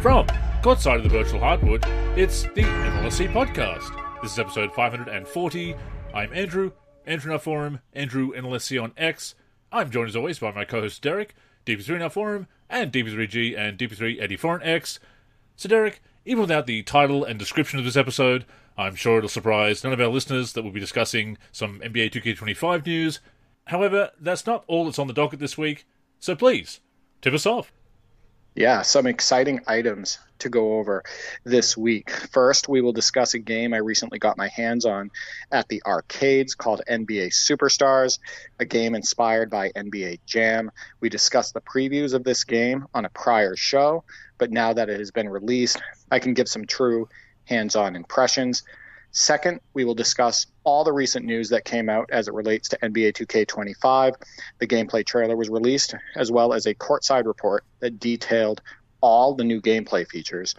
From courtside of the virtual hardwood, it's the NLSC Podcast. This is episode 540. I'm Andrew in our forum, Andrew NLSC on X. I'm joined as always by my co-host Derek, DP3 in our forum, and DP3G and DP384 on X. So Derek, even without the title and description of this episode, I'm sure it'll surprise none of our listeners that we'll be discussing some NBA 2K25 news. However, that's not all that's on the docket this week, so please, tip us off. Yeah, some exciting items to go over this week. First, we will discuss a game I recently got my hands on at the arcades called NBA Superstars, a game inspired by NBA Jam. We discussed the previews of this game on a prior show, but now that it has been released, I can give some true hands-on impressions. Second, we will discuss all the recent news that came out as it relates to NBA 2K25. The gameplay trailer was released, as well as a courtside report that detailed all the new gameplay features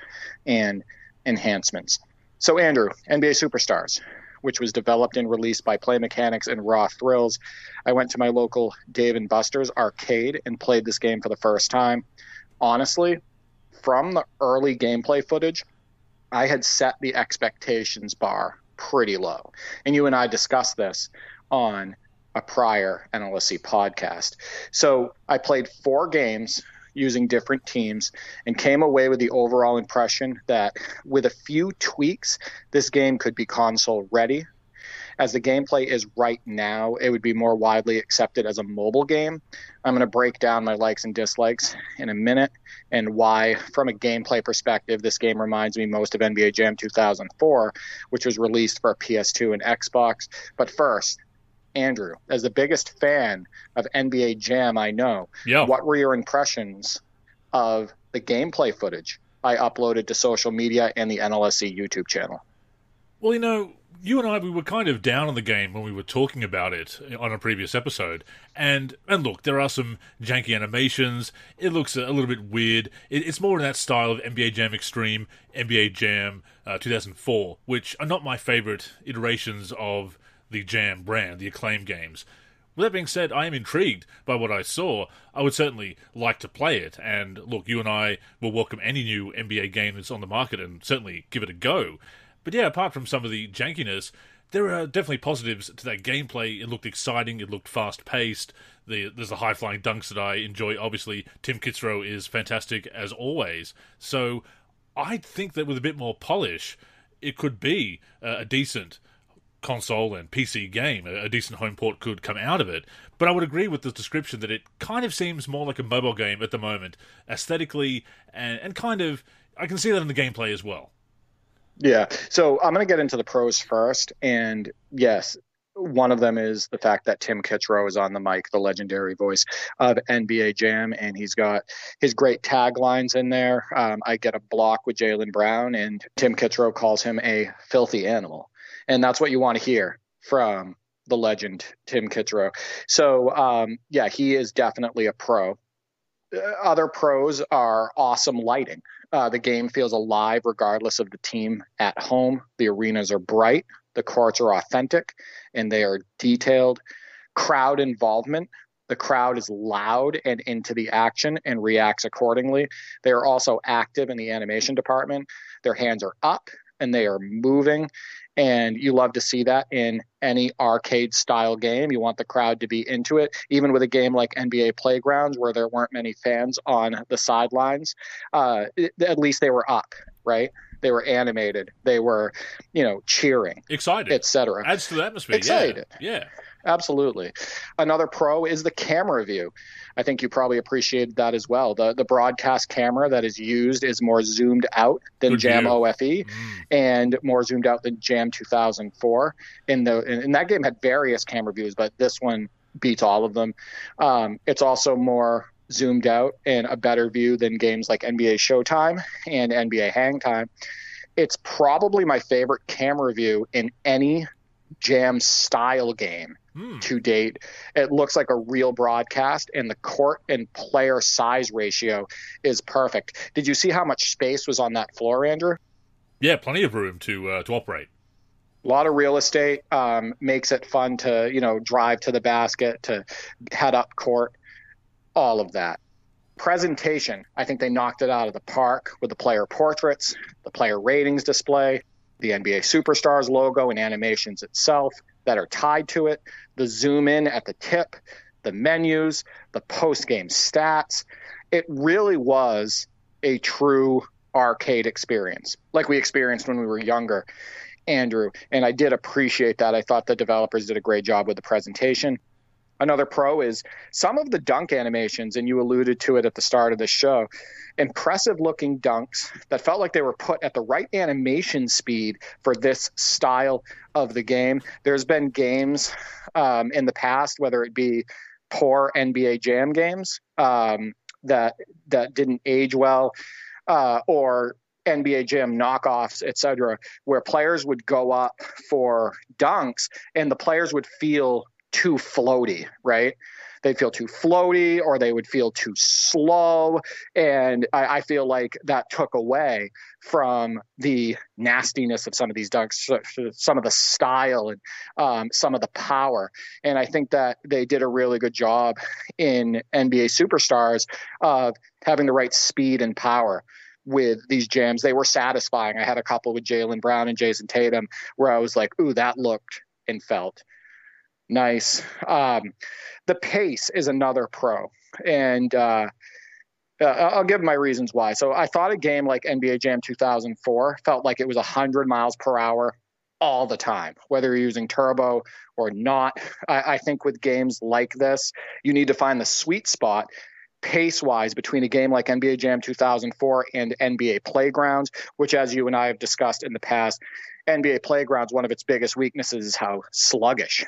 and enhancements. So Andrew, NBA Superstars, which was developed and released by Play Mechanics and Raw Thrills. I went to my local Dave & Buster's arcade and played this game for the first time. Honestly, from the early gameplay footage, I had set the expectations bar pretty low. And you and I discussed this on a prior NLSC podcast. So I played 4 games using different teams and came away with the overall impression that with a few tweaks, this game could be console ready. As the gameplay is right now, it would be more widely accepted as a mobile game. I'm going to break down my likes and dislikes in a minute and why, from a gameplay perspective, this game reminds me most of NBA Jam 2004, which was released for PS2 and Xbox. But first, Andrew, as the biggest fan of NBA Jam I know, What were your impressions of the gameplay footage I uploaded to social media and the NLSC YouTube channel? Well, you and I, we were kind of down on the game when we were talking about it on a previous episode. And look, there are some janky animations. It looks a little bit weird. It's more in that style of NBA Jam Extreme, NBA Jam 2004, which are not my favorite iterations of the Jam brand, the Acclaim games. With that being said, I am intrigued by what I saw. I would certainly like to play it. And look, you and I will welcome any new NBA game that's on the market and certainly give it a go. But yeah, apart from some of the jankiness, there are definitely positives to that gameplay. It looked exciting, it looked fast-paced, there's the high-flying dunks that I enjoy. Obviously, Tim Kitzrow is fantastic as always. So I think that with a bit more polish, it could be a decent console and PC game. A decent home port could come out of it. But I would agree with the description that it kind of seems more like a mobile game at the moment, aesthetically, and kind of, I can see that in the gameplay as well. Yeah, so I'm going to get into the pros first, and yes, one of them is the fact that Tim Kitzrow is on the mic, the legendary voice of NBA Jam, and he's got his great taglines in there. I get a block with Jaylen Brown, and Tim Kitzrow calls him a filthy animal, and that's what you want to hear from the legend Tim Kitzrow. So, yeah, he is definitely a pro. Other pros are awesome lighting. The game feels alive regardless of the team at home. The arenas are bright. The courts are authentic, and they are detailed. Crowd involvement. The crowd is loud and into the action and reacts accordingly. They are also active in the animation department. Their hands are up, and they are moving. And you love to see that in any arcade-style game. You want the crowd to be into it. Even with a game like NBA Playgrounds, where there weren't many fans on the sidelines, at least they were up, right? They were animated. They were, cheering. Excited. Etc. Adds to the atmosphere. Excited. Yeah. Absolutely. Another pro is the camera view. I think you probably appreciated that as well. The broadcast camera that is used is more zoomed out than Jam OFE and more zoomed out than Jam 2004. And that game had various camera views, but this one beats all of them. It's also more zoomed out and a better view than games like NBA Showtime and NBA Hang Time. It's probably my favorite camera view in any Jam style game to date. It looks like a real broadcast, and the court and player size ratio is perfect. Did you see how much space was on that floor, Andrew? Yeah, plenty of room to operate. A lot of real estate, makes it fun to drive to the basket, to head up court, all of that. Presentation, I think they knocked it out of the park with the player portraits, the player ratings display, the NBA Superstars logo and animations itself that are tied to it, the zoom in at the tip, the menus, the post-game stats. It really was a true arcade experience, like we experienced when we were younger, Andrew. And I did appreciate that. I thought the developers did a great job with the presentation. Another pro is some of the dunk animations, and you alluded to it at the start of the show, impressive looking dunks that felt like they were put at the right animation speed for this style of the game. There's been games in the past, whether it be poor NBA Jam games that didn't age well, or NBA Jam knockoffs, etc., where players would go up for dunks and the players would feel too floaty, right? They'd feel too floaty or they would feel too slow. And I feel like that took away from the nastiness of some of these dunks, some of the style and some of the power. And I think that they did a really good job in NBA Superstars of having the right speed and power with these jams. They were satisfying. I had a couple with Jaylen Brown and Jason Tatum where I was like, ooh, that looked and felt nice. The pace is another pro, and I'll give my reasons why. So I thought a game like NBA Jam 2004 felt like it was 100 miles per hour all the time, whether you're using turbo or not. I think with games like this, you need to find the sweet spot pace-wise between a game like NBA Jam 2004 and NBA Playgrounds, which, as you and I have discussed in the past, NBA Playgrounds, one of its biggest weaknesses is how sluggish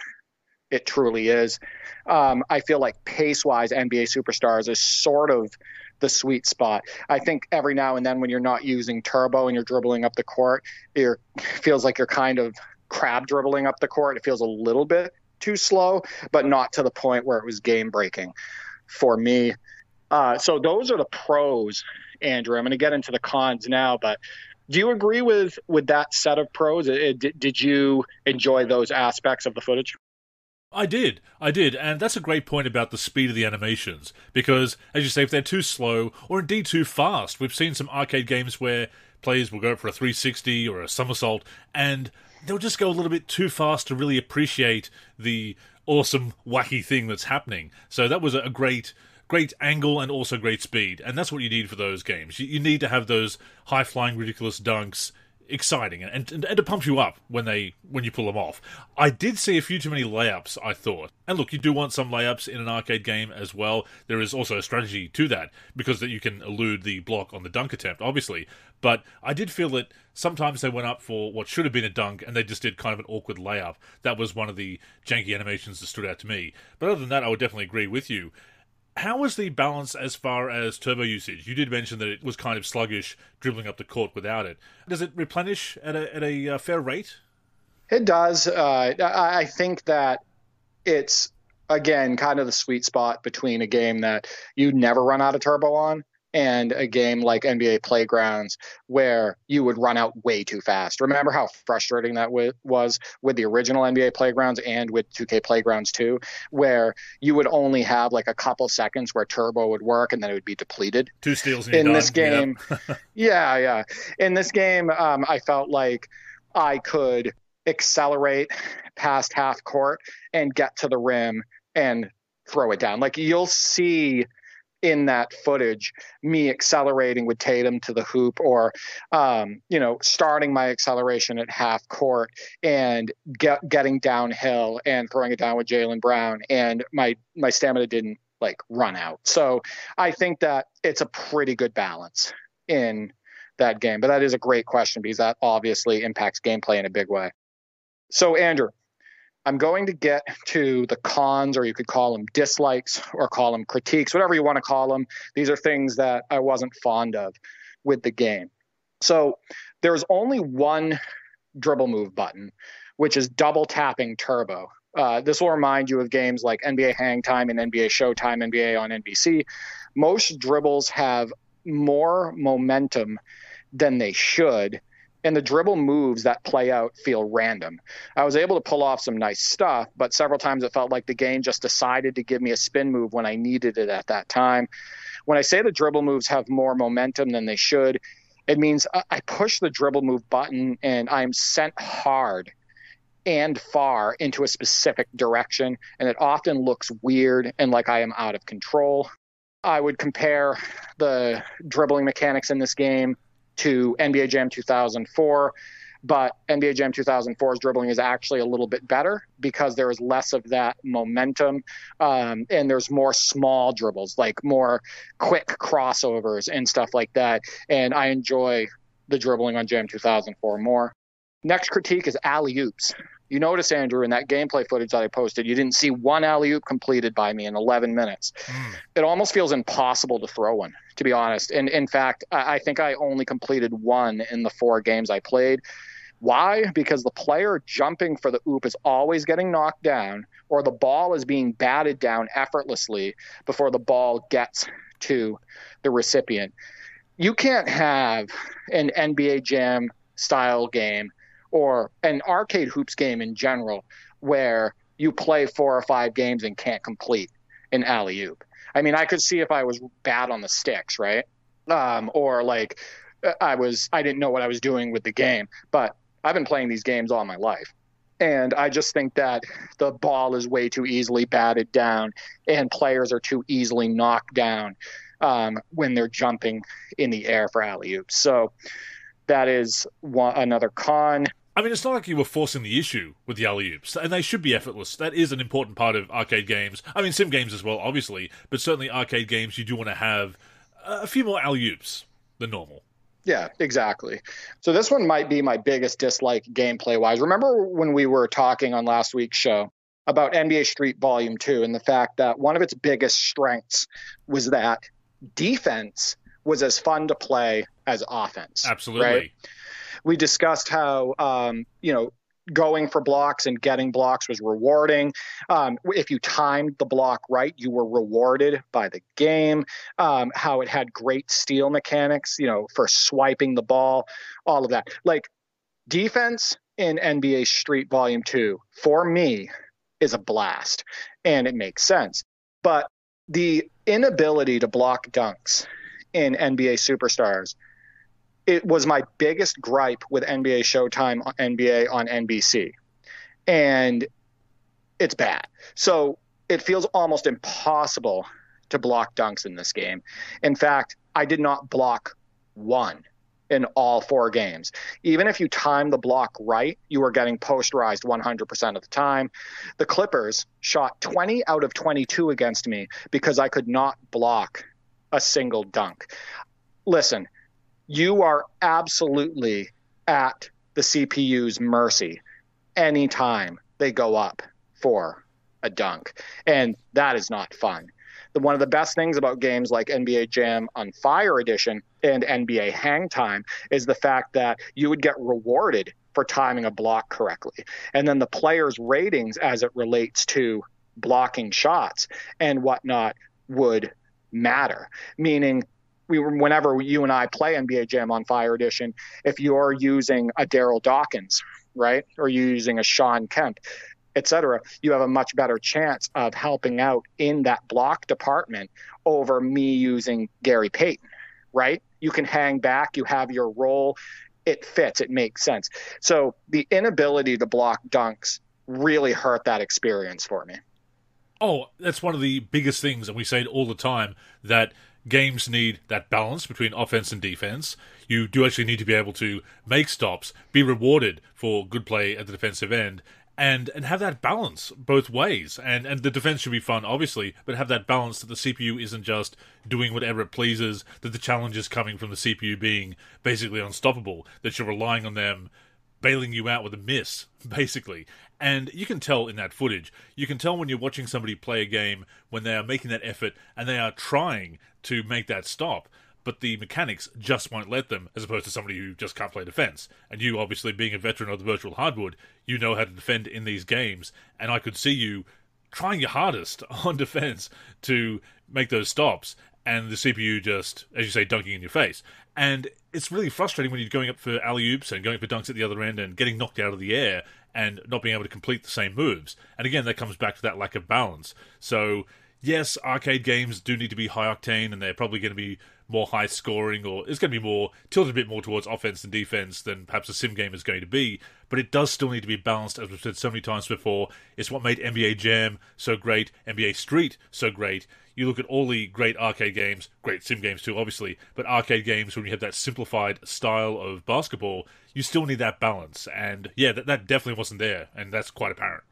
it truly is. I feel like pace-wise, NBA Superstars is sort of the sweet spot. I think every now and then when you're not using turbo and you're dribbling up the court, it feels like you're kind of crab dribbling up the court. It feels a little bit too slow, but not to the point where it was game-breaking for me. So those are the pros, Andrew. I'm going to get into the cons now, but do you agree with that set of pros? Did you enjoy those aspects of the footage? I did, and that's a great point about the speed of the animations, because, as you say, if they're too slow, or indeed too fast, we've seen some arcade games where players will go for a 360 or a somersault, and they'll just go a little bit too fast to really appreciate the awesome, wacky thing that's happening. So that was a great angle and also great speed, and that's what you need for those games. You need to have those high-flying, ridiculous dunks, exciting and to pump you up when you pull them off. I did see a few too many layups, I thought. And look, you do want some layups in an arcade game as well. There is also a strategy to that, because that you can elude the block on the dunk attempt, obviously. But I did feel that sometimes they went up for what should have been a dunk and they just did kind of an awkward layup. That was one of the janky animations that stood out to me. But other than that, I would definitely agree with you. How was the balance as far as turbo usage? You did mention that it was kind of sluggish, dribbling up the court without it. Does it replenish at a fair rate? It does. I think that it's, again, kind of the sweet spot between a game that you never run out of turbo on and a game like NBA Playgrounds where you would run out way too fast. Remember how frustrating that was with the original NBA Playgrounds and with 2K Playgrounds 2, where you would only have like a couple seconds where turbo would work and then it would be depleted. 2 steals in this game. Yep. Yeah. In this game, I felt like I could accelerate past half court and get to the rim and throw it down. Like, you'll see in that footage me accelerating with Tatum to the hoop, or starting my acceleration at half court and getting downhill and throwing it down with Jaylen Brown, and my stamina didn't run out. So I think that it's a pretty good balance in that game. But that is a great question, because that obviously impacts gameplay in a big way. So Andrew, I'm going to get to the cons, or you could call them dislikes or call them critiques, whatever you want to call them. These are things that I wasn't fond of with the game. So there's only one dribble move button, which is double tapping turbo. This will remind you of games like NBA Hang Time and NBA Showtime, NBA on NBC. Most dribbles have more momentum than they should, and the dribble moves that play out feel random. I was able to pull off some nice stuff, but several times it felt like the game just decided to give me a spin move when I needed it at that time. When I say the dribble moves have more momentum than they should, it means I push the dribble move button and I'm sent hard and far into a specific direction, and it often looks weird and like I am out of control. I would compare the dribbling mechanics in this game to NBA Jam 2004, but NBA Jam 2004's dribbling is actually a little bit better because there is less of that momentum, and there's more small dribbles, like more quick crossovers and stuff like that, and I enjoy the dribbling on Jam 2004 more. Next critique is alley-oops. You notice, Andrew, in that gameplay footage that I posted, you didn't see one alley-oop completed by me in 11 minutes. It almost feels impossible to throw one, to be honest. And in fact, I think I only completed one in the 4 games I played. Why? Because the player jumping for the oop is always getting knocked down, or the ball is being batted down effortlessly before the ball gets to the recipient. You can't have an NBA Jam style game or an arcade hoops game in general where you play 4 or 5 games and can't complete an alley-oop. I mean, I could see if I was bad on the sticks, right? Or like I didn't know what I was doing with the game, but I've been playing these games all my life. And I just think that the ball is way too easily batted down and players are too easily knocked down when they're jumping in the air for alley-oops. So that is another con. I mean, it's not like you were forcing the issue with the alley-oops, and they should be effortless. That is an important part of arcade games. I mean, sim games as well, obviously, but certainly arcade games, you do want to have a few more alley-oops than normal. Yeah, exactly. So this one might be my biggest dislike gameplay-wise. Remember when we were talking on last week's show about NBA Street Volume 2 and the fact that one of its biggest strengths was that defense was as fun to play as offense. Absolutely. Right? We discussed how, going for blocks and getting blocks was rewarding. If you timed the block right, you were rewarded by the game. How it had great steal mechanics, for swiping the ball, all of that. Like, defense in NBA Street Volume 2, for me, is a blast, and it makes sense. But the inability to block dunks in NBA Superstars, it was my biggest gripe with NBA Showtime, NBA on NBC. And it's bad. So it feels almost impossible to block dunks in this game. In fact, I did not block one in all 4 games. Even if you timed the block right, you were getting posterized 100% of the time. The Clippers shot 20 out of 22 against me because I could not block a single dunk. Listen, you are absolutely at the CPU's mercy anytime they go up for a dunk. And that is not fun. One of the best things about games like NBA Jam on Fire Edition and NBA Hang Time is the fact that you would get rewarded for timing a block correctly. And then the players' ratings as it relates to blocking shots and whatnot would matter. Meaning, whenever you and I play NBA Jam on Fire Edition, if you're using a Daryl Dawkins, right, or you're using a Sean Kemp, etc., you have a much better chance of helping out in that block department over me using Gary Payton, right? You can hang back, you have your role, it fits, it makes sense. So the inability to block dunks really hurt that experience for me. Oh, that's one of the biggest things, and we say it all the time, that games need that balance between offense and defense. You do actually need to be able to make stops, be rewarded for good play at the defensive end, and have that balance both ways. And the defense should be fun, obviously, but have that balance that the CPU isn't just doing whatever it pleases, that the challenge is coming from the CPU being basically unstoppable, that you're relying on them bailing you out with a miss, basically. And you can tell in that footage, you can tell when you're watching somebody play a game when they are making that effort and they are trying to make that stop, but the mechanics just won't let them, as opposed to somebody who just can't play defense. And you, obviously, being a veteran of the virtual hardwood, you know how to defend in these games, and I could see you trying your hardest on defense to make those stops, and the CPU just, as you say, dunking in your face. And it's really frustrating when you're going up for alley-oops and going for dunks at the other end and getting knocked out of the air and not being able to complete the same moves. And again, that comes back to that lack of balance. So yes, arcade games do need to be high octane, and they're probably going to be more high scoring, or it's going to be more tilted a bit more towards offense and defense than perhaps a sim game is going to be. But it does still need to be balanced, as we've said so many times before. It's what made NBA Jam so great, NBA Street so great. You look at all the great arcade games, great sim games too, obviously, but arcade games, when you have that simplified style of basketball, you still need that balance. And yeah, that definitely wasn't there, and that's quite apparent.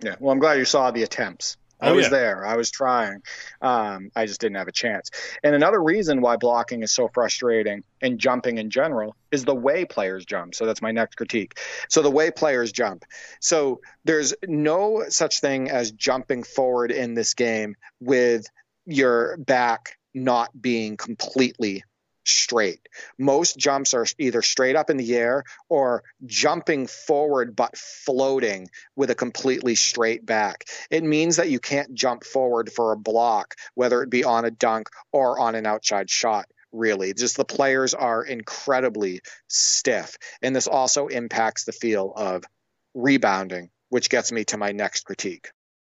Yeah, well, I'm glad you saw the attempts. I was there. I was trying. I just didn't have a chance. And another reason why blocking is so frustrating and jumping in general is the way players jump. So that's my next critique. So the way players jump. So there's no such thing as jumping forward in this game with your back not being completely straight. Most jumps are either straight up in the air or jumping forward but floating with a completely straight back. It means that you can't jump forward for a block, whether it be on a dunk or on an outside shot. Really, just the players are incredibly stiff, and this also impacts the feel of rebounding, which gets me to my next critique.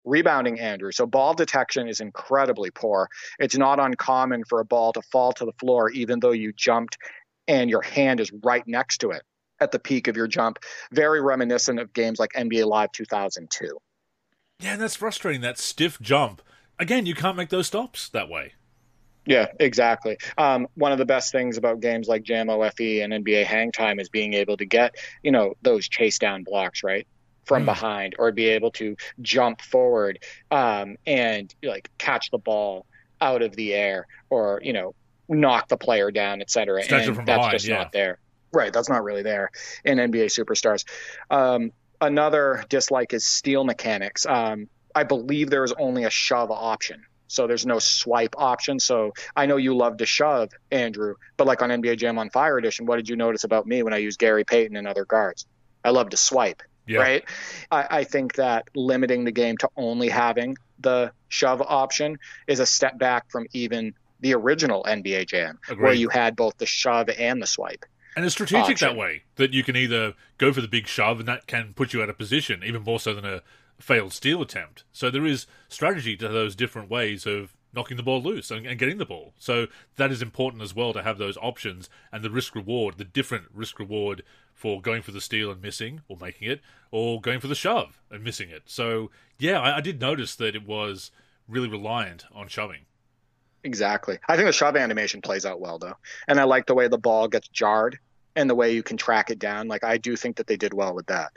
Rebounding, Andrew. So ball detection is incredibly poor. It's not uncommon for a ball to fall to the floor, even though you jumped and your hand is right next to it at the peak of your jump. Very reminiscent of games like NBA Live 2002. Yeah, and that's frustrating, that stiff jump. Again, you can't make those stops that way. Yeah, exactly. One of the best things about games like Jam OFE and NBA Hang Time is being able to get, those chase down blocks, right? From behind, or be able to jump forward and catch the ball out of the air, or knock the player down, etc. And that's behind, just not there. Right, that's not really there in NBA Superstars. Another dislike is steal mechanics. I believe there is only a shove option. So there's no swipe option. So I know you love to shove, Andrew, but like on NBA Jam on Fire Edition, what did you notice about me when I used Gary Payton and other guards? I love to swipe. Yeah. Right. I think that limiting the game to only having the shove option is a step back from even the original NBA Jam, where you had both the shove and the swipe. And it's strategic that way, that you can either go for the big shove, and that can put you out of position, even more so than a failed steal attempt. So there is strategy to those different ways of knocking the ball loose and getting the ball. So that is important as well, to have those options, and the risk-reward, the different risk-reward for going for the steal and missing, or making it, or going for the shove and missing it. So, yeah, I did notice that it was really reliant on shoving. Exactly. I think the shove animation plays out well, though. And I like the way the ball gets jarred and the way you can track it down. I do think that they did well with that.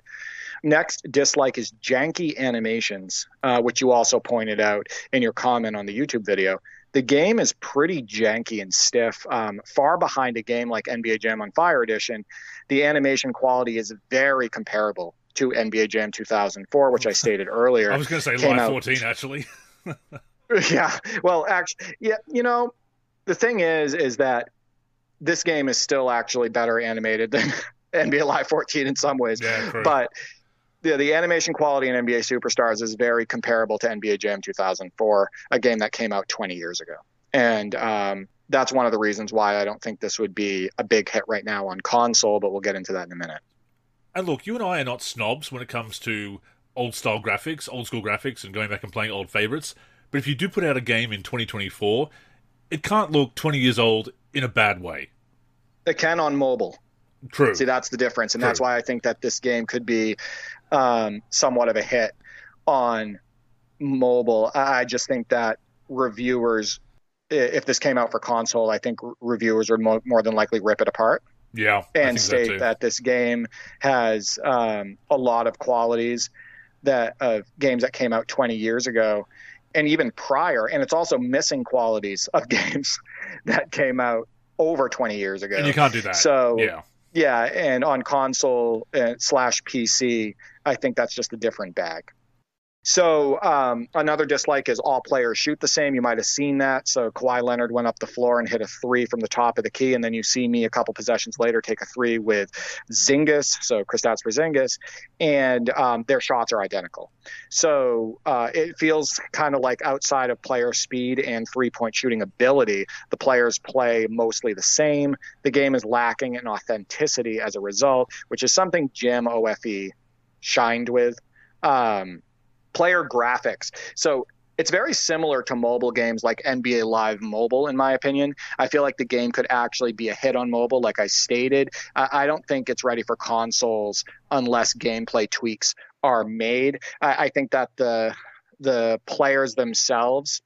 Next dislike is janky animations, which you also pointed out in your comment on the YouTube video. The game is pretty janky and stiff. Far behind a game like NBA Jam on Fire Edition, the animation quality is very comparable to NBA Jam 2004, which I stated earlier. I was going to say Live 14, actually. Yeah. Well, actually, yeah. The thing is that this game is still actually better animated than NBA Live 14 in some ways. Yeah, but the animation quality in NBA Superstars is very comparable to NBA Jam 2004, a game that came out 20 years ago. And that's one of the reasons why I don't think this would be a big hit right now on console, but we'll get into that in a minute. And look, you and I are not snobs when it comes to old-style graphics, old-school graphics, and going back and playing old favorites. But if you do put out a game in 2024, it can't look 20 years old in a bad way. It can on mobile. True. See, that's the difference. And that's why I think that this game could be somewhat of a hit on mobile. I just think that reviewers, if this came out for console, I think reviewers would more than likely rip it apart. Yeah. And state that this game has a lot of qualities of games that came out 20 years ago and even prior. And it's also missing qualities of games that came out over 20 years ago. And you can't do that. So, yeah, and on console / PC, I think that's just a different bag. So another dislike is all players shoot the same. You might have seen that. So Kawhi Leonard went up the floor and hit a three from the top of the key, and then you see me a couple possessions later take a three with Zingis, so Kristaps Porzingis, and their shots are identical. So it feels kind of like outside of player speed and three-point shooting ability, the players play mostly the same. The game is lacking in authenticity as a result, which is something Jam OFE shined with. Player graphics. So It's very similar to mobile games like NBA Live Mobile, in my opinion. I feel like the game could actually be a hit on mobile, like I stated. I don't think it's ready for consoles unless gameplay tweaks are made. I think that the players themselves,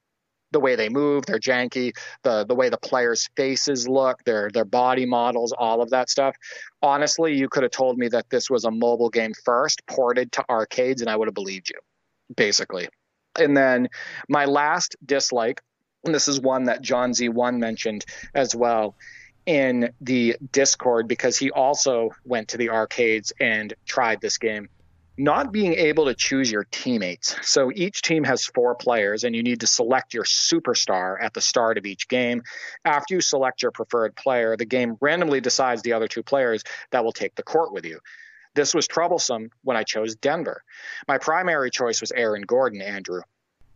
the way they move, they're janky, the way the players' faces look, their body models, all of that stuff. Honestly, you could have told me that this was a mobile game first, ported to arcades, and I would have believed you, basically. And then my last dislike, and this is one that John Z1 mentioned as well in the Discord, because he also went to the arcades and tried this game. Not being able to choose your teammates. So each team has 4 players, and you need to select your superstar at the start of each game. After you select your preferred player, the game randomly decides the other 2 players that will take the court with you. This was troublesome when I chose Denver. My primary choice was Aaron Gordon, Andrew,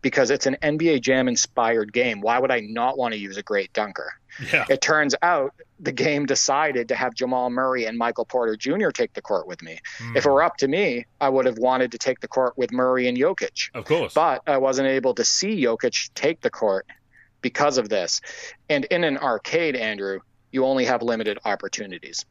because it's an NBA Jam-inspired game. Why would I not want to use a great dunker? Yeah. It turns out the game decided to have Jamal Murray and Michael Porter Jr. take the court with me. If it were up to me, I would have wanted to take the court with Murray and Jokic. Of course. But I wasn't able to see Jokic take the court because of this. And in an arcade, Andrew, you only have limited opportunities.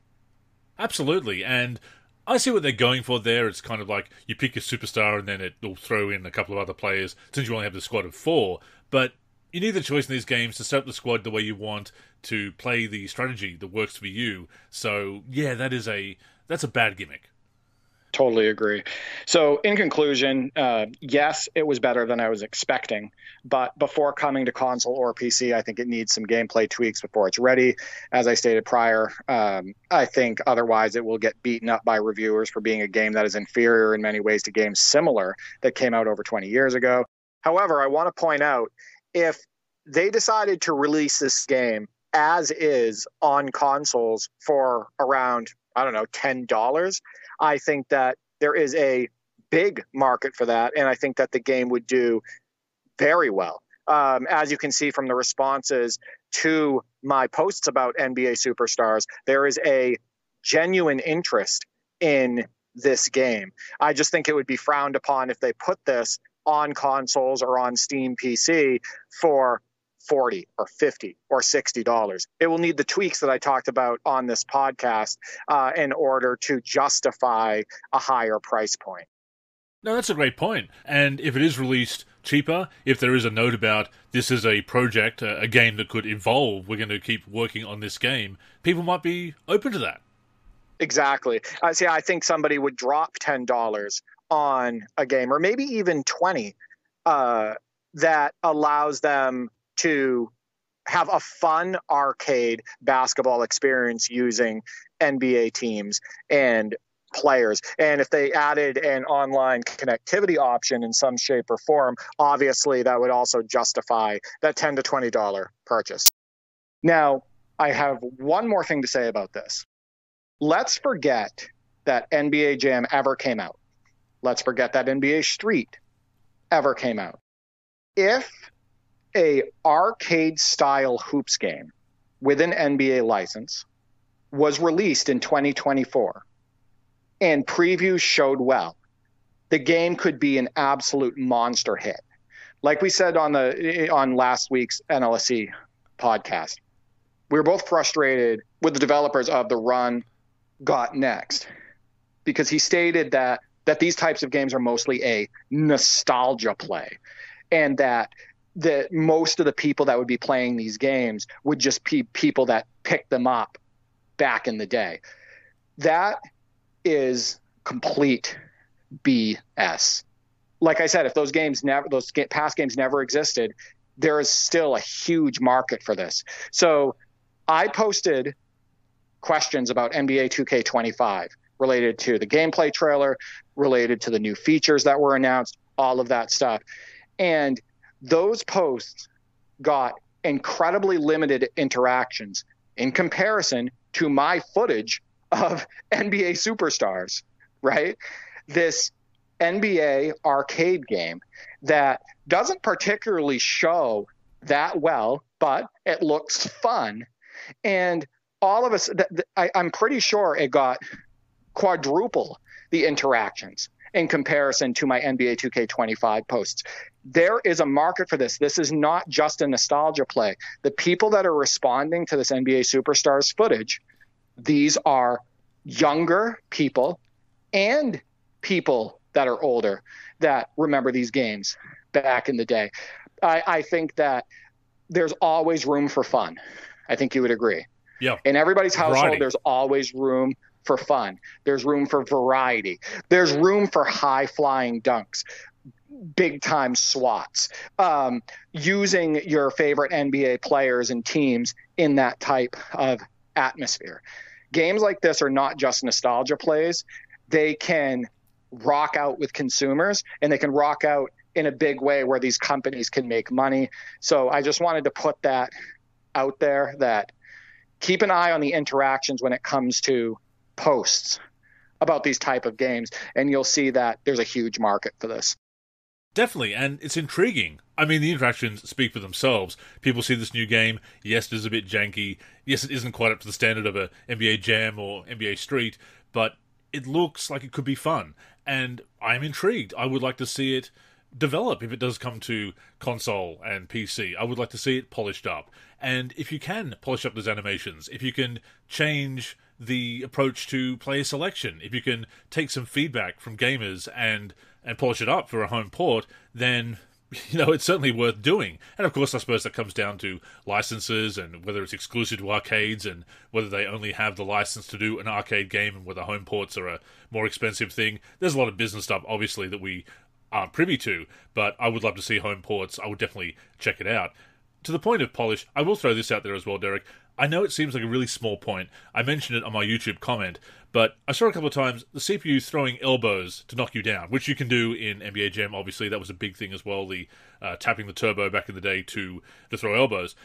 Absolutely. And I see what they're going for there. It's kind of like you pick your superstar and then it'll throw in a couple of other players since you only have the squad of 4. But you need the choice in these games to set up the squad the way you want, to play the strategy that works for you. So, yeah, that's a bad gimmick. Totally agree. So in conclusion, yes, it was better than I was expecting. But before coming to console or PC, I think it needs some gameplay tweaks before it's ready. As I stated prior, I think otherwise it will get beaten up by reviewers for being a game that is inferior in many ways to games similar that came out over 20 years ago. However, I want to point out, if they decided to release this game as is on consoles for around, I don't know, $10, I think that there is a big market for that, and I think that the game would do very well. As you can see from the responses to my posts about NBA Superstars, there is a genuine interest in this game. I just think it would be frowned upon if they put this on consoles or on Steam PC for $40 or $50 or $60. It will need the tweaks that I talked about on this podcast in order to justify a higher price point. No, that's a great point. And if it is released cheaper, if there is a note about this is a project, a game that could evolve, we're going to keep working on this game, people might be open to that. Exactly. I think somebody would drop $10 on a game, or maybe even $20, that allows them to have a fun arcade basketball experience using NBA teams and players. And if they added an online connectivity option in some shape or form, obviously that would also justify that $10 to $20 purchase. Now, I have one more thing to say about this. Let's forget that NBA Jam ever came out. Let's forget that NBA Street ever came out. If a arcade-style hoops game with an NBA license was released in 2024 and previews showed well, the game could be an absolute monster hit. Like we said on last week's NLSC podcast, we were both frustrated with the developers of the Run Got Next, because he stated that these types of games are mostly a nostalgia play, and that most of the people that would be playing these games would just be people that picked them up back in the day. That is complete BS. Like I said, if those past games never existed, there is still a huge market for this. So I posted questions about NBA 2K25 related to the gameplay trailer, related to the new features that were announced, all of that stuff. And those posts got incredibly limited interactions in comparison to my footage of NBA Superstars, right? This NBA arcade game that doesn't particularly show that well, but it looks fun. And all of us, I'm pretty sure it got quadruple the interactions. in comparison to my NBA 2K25 posts. There is a market for this. This is not just a nostalgia play. The people that are responding to this NBA Superstars footage, these are younger people and people that are older that remember these games back in the day. I think that there's always room for fun. I think you would agree. Yeah. In everybody's household, Variety. There's always room for fun. There's room for variety. There's room for high-flying dunks, big-time swats, using your favorite NBA players and teams in that type of atmosphere. Games like this are not just nostalgia plays. They can rock out with consumers, and they can rock out in a big way where these companies can make money. So I just wanted to put that out there, that keep an eye on the interactions when it comes to posts about these type of games, and you'll see that there's a huge market for this. Definitely, and it's intriguing. I mean, the interactions speak for themselves. People see this new game. Yes, it is a bit janky. Yes, it isn't quite up to the standard of a NBA Jam or NBA Street, but it looks like it could be fun. And I'm intrigued. I would like to see it develop if it does come to console and PC. I would like to see it polished up. And if you can polish up those animations, if you can change the approach to player selection, if you can take some feedback from gamers and polish it up for a home port, then it's certainly worth doing. And of course, I suppose that comes down to licenses and whether it's exclusive to arcades and whether they only have the license to do an arcade game and whether home ports are a more expensive thing. There's a lot of business stuff, obviously, that we aren't privy to, but I would love to see home ports. I would definitely check it out. To the point of polish, I will throw this out there as well, Derek. I know it seems like a really small point. I mentioned it on my YouTube comment, but I saw a couple of times the CPU throwing elbows to knock you down, which you can do in NBA Jam. Obviously, that was a big thing as well, the tapping the turbo back in the day to throw elbows.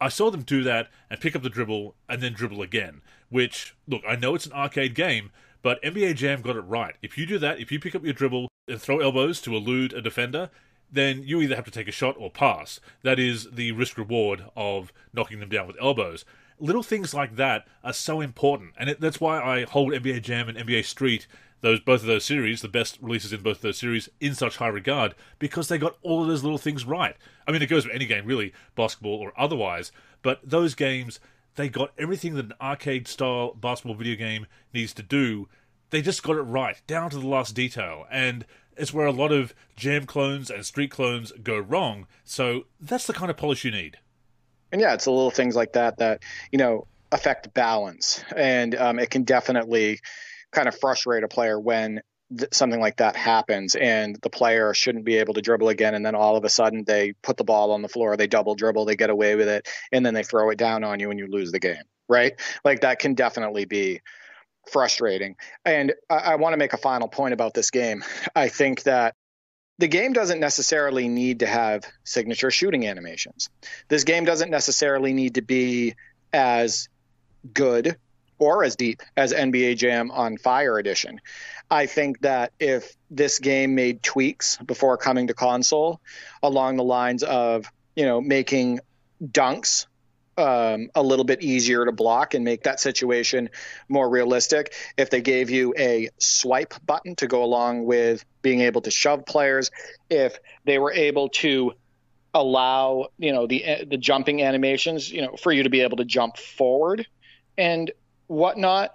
I saw them do that and pick up the dribble and then dribble again, which, look, I know it's an arcade game, but NBA Jam got it right. If you do that, if you pick up your dribble and throw elbows to elude a defender, then you either have to take a shot or pass. That is the risk-reward of knocking them down with elbows. Little things like that are so important, and that's why I hold NBA Jam and NBA Street, both of those series, the best releases in both of those series, in such high regard, because they got all of those little things right. I mean, it goes with any game, really, basketball or otherwise, but those games, they got everything that an arcade-style basketball video game needs to do. They just got it right, down to the last detail, and it's where a lot of Jam clones and Street clones go wrong, so that's the kind of polish you need. And yeah, it's the little things like that affect balance, and it can definitely kind of frustrate a player when something like that happens and the player shouldn't be able to dribble again, and then all of a sudden they put the ball on the floor, they double dribble, they get away with it, and then they throw it down on you and you lose the game, right? Like, that can definitely be frustrating. And I want to make a final point about this game. I think that the game doesn't necessarily need to have signature shooting animations. This game doesn't necessarily need to be as good or as deep as NBA Jam on Fire Edition. I think that if this game made tweaks before coming to console along the lines of, making dunks a little bit easier to block and make that situation more realistic, if they gave you a swipe button to go along with being able to shove players, if they were able to allow, the jumping animations, for you to be able to jump forward and whatnot,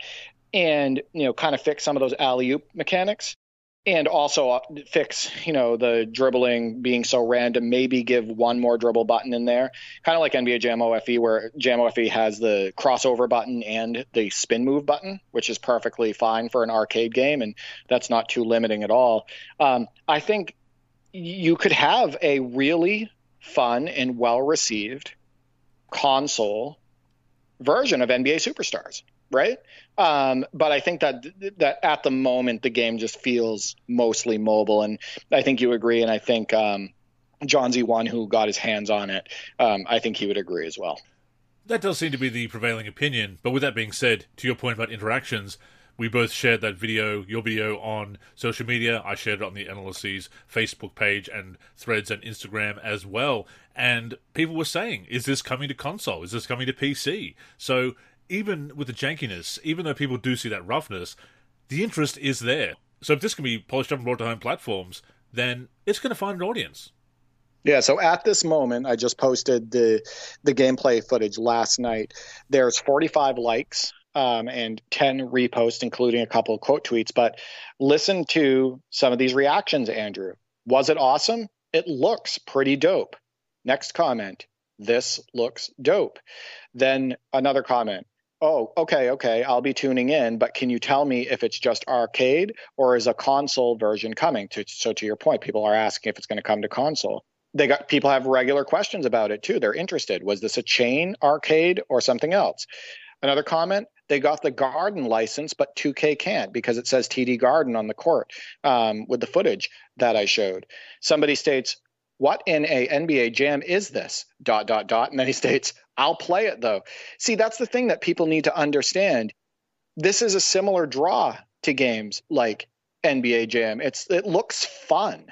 and, kind of fix some of those alley-oop mechanics, and also fix, the dribbling being so random, maybe give one more dribble button in there, kind of like NBA Jam OFE, where Jam OFE has the crossover button and the spin move button, which is perfectly fine for an arcade game, and that's not too limiting at all. I think you could have a really fun and well-received console version of NBA Superstars, right? But I think that at the moment, the game just feels mostly mobile, and I think you agree, and I think John Z1, who got his hands on it, I think he would agree as well. That does seem to be the prevailing opinion, but with that being said, to your point about interactions, we both shared that video, your video, on social media. I shared it on the NLSC's Facebook page and Threads and Instagram as well, and people were saying, is this coming to console? Is this coming to PC? So even with the jankiness, even though people do see that roughness, the interest is there. So if this can be polished up and brought to home platforms, then it's going to find an audience. Yeah, so at this moment, I just posted the gameplay footage last night. There's 45 likes and 10 reposts, including a couple of quote tweets. But listen to some of these reactions, Andrew. Was it awesome? It looks pretty dope. Next comment, this looks dope. Then another comment. Oh, okay, I'll be tuning in, but can you tell me if it's just arcade or is a console version coming? So to your point, people are asking if it's going to come to console. People have regular questions about it too. They're interested. Was this a chain arcade or something else? Another comment, they got the Garden license, but 2K can't because it says TD Garden on the court with the footage that I showed. Somebody states, what in a NBA Jam is this? ... And then he states, I'll play it though. See, that's the thing that people need to understand. This is a similar draw to games like NBA Jam. It looks fun,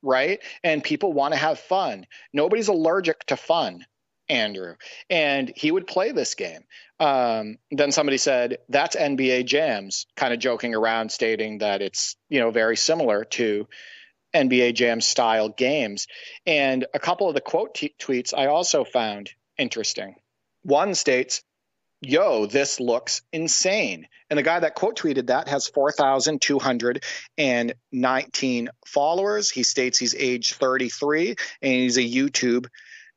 right? And people want to have fun. Nobody's allergic to fun, Andrew. And he would play this game. Then somebody said, that's NBA Jams, kind of joking around, stating that it's, very similar to NBA Jam style games. And a couple of the quote tweets I also found interesting. One states, yo, this looks insane. And the guy that quote tweeted that has 4,219 followers. He states he's age 33 and he's a YouTube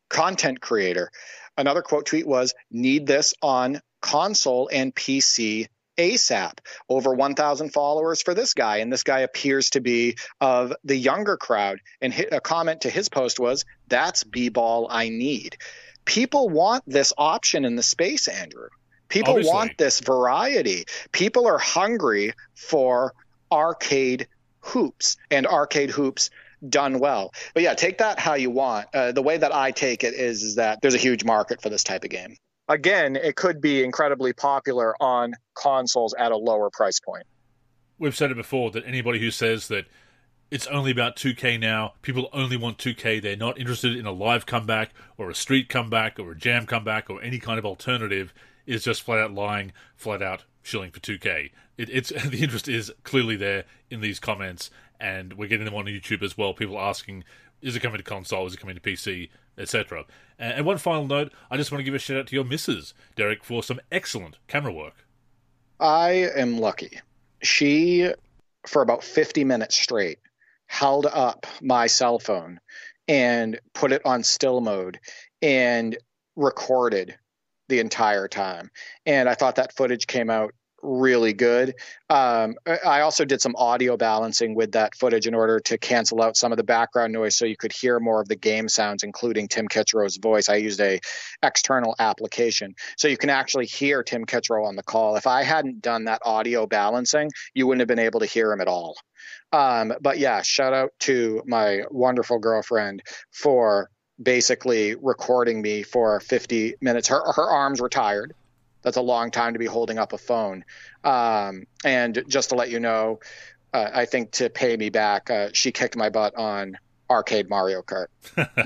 content creator. Another quote tweet was, need this on console and PC ASAP. Over 1,000 followers for this guy. And this guy appears to be of the younger crowd. And a comment to his post was, that's b-ball I need. People want this option in the space, Andrew. People Obviously want this variety. People are hungry for arcade hoops and arcade hoops done well. But yeah, take that how you want. The way that I take it is that there's a huge market for this type of game. Again, it could be incredibly popular on consoles at a lower price point. We've said it before that anybody who says that it's only about 2K now, people only want 2K, they're not interested in a live comeback or a street comeback or a jam comeback or any kind of alternative, is just flat out lying, flat out shilling for 2K. It's the interest is clearly there in these comments, and we're getting them on YouTube as well. People asking, is it coming to console, is it coming to PC, etc. And one final note, I just want to give a shout out to your missus, Derek, for some excellent camera work. I am lucky. She, for about 50 minutes straight, held up my cell phone and put it on still mode and recorded the entire time. And I thought that footage came out really good. I also did some audio balancing with that footage in order to cancel out some of the background noise so you could hear more of the game sounds, including Tim Kitzrow's voice. I used a external application, so you can actually hear Tim Kitzrow on the call. If I hadn't done that audio balancing, you wouldn't have been able to hear him at all. But yeah, shout out to my wonderful girlfriend for basically recording me for 50 minutes. Her arms were tired. That's a long time to be holding up a phone. And just to let you know, I think to pay me back, she kicked my butt on arcade Mario Kart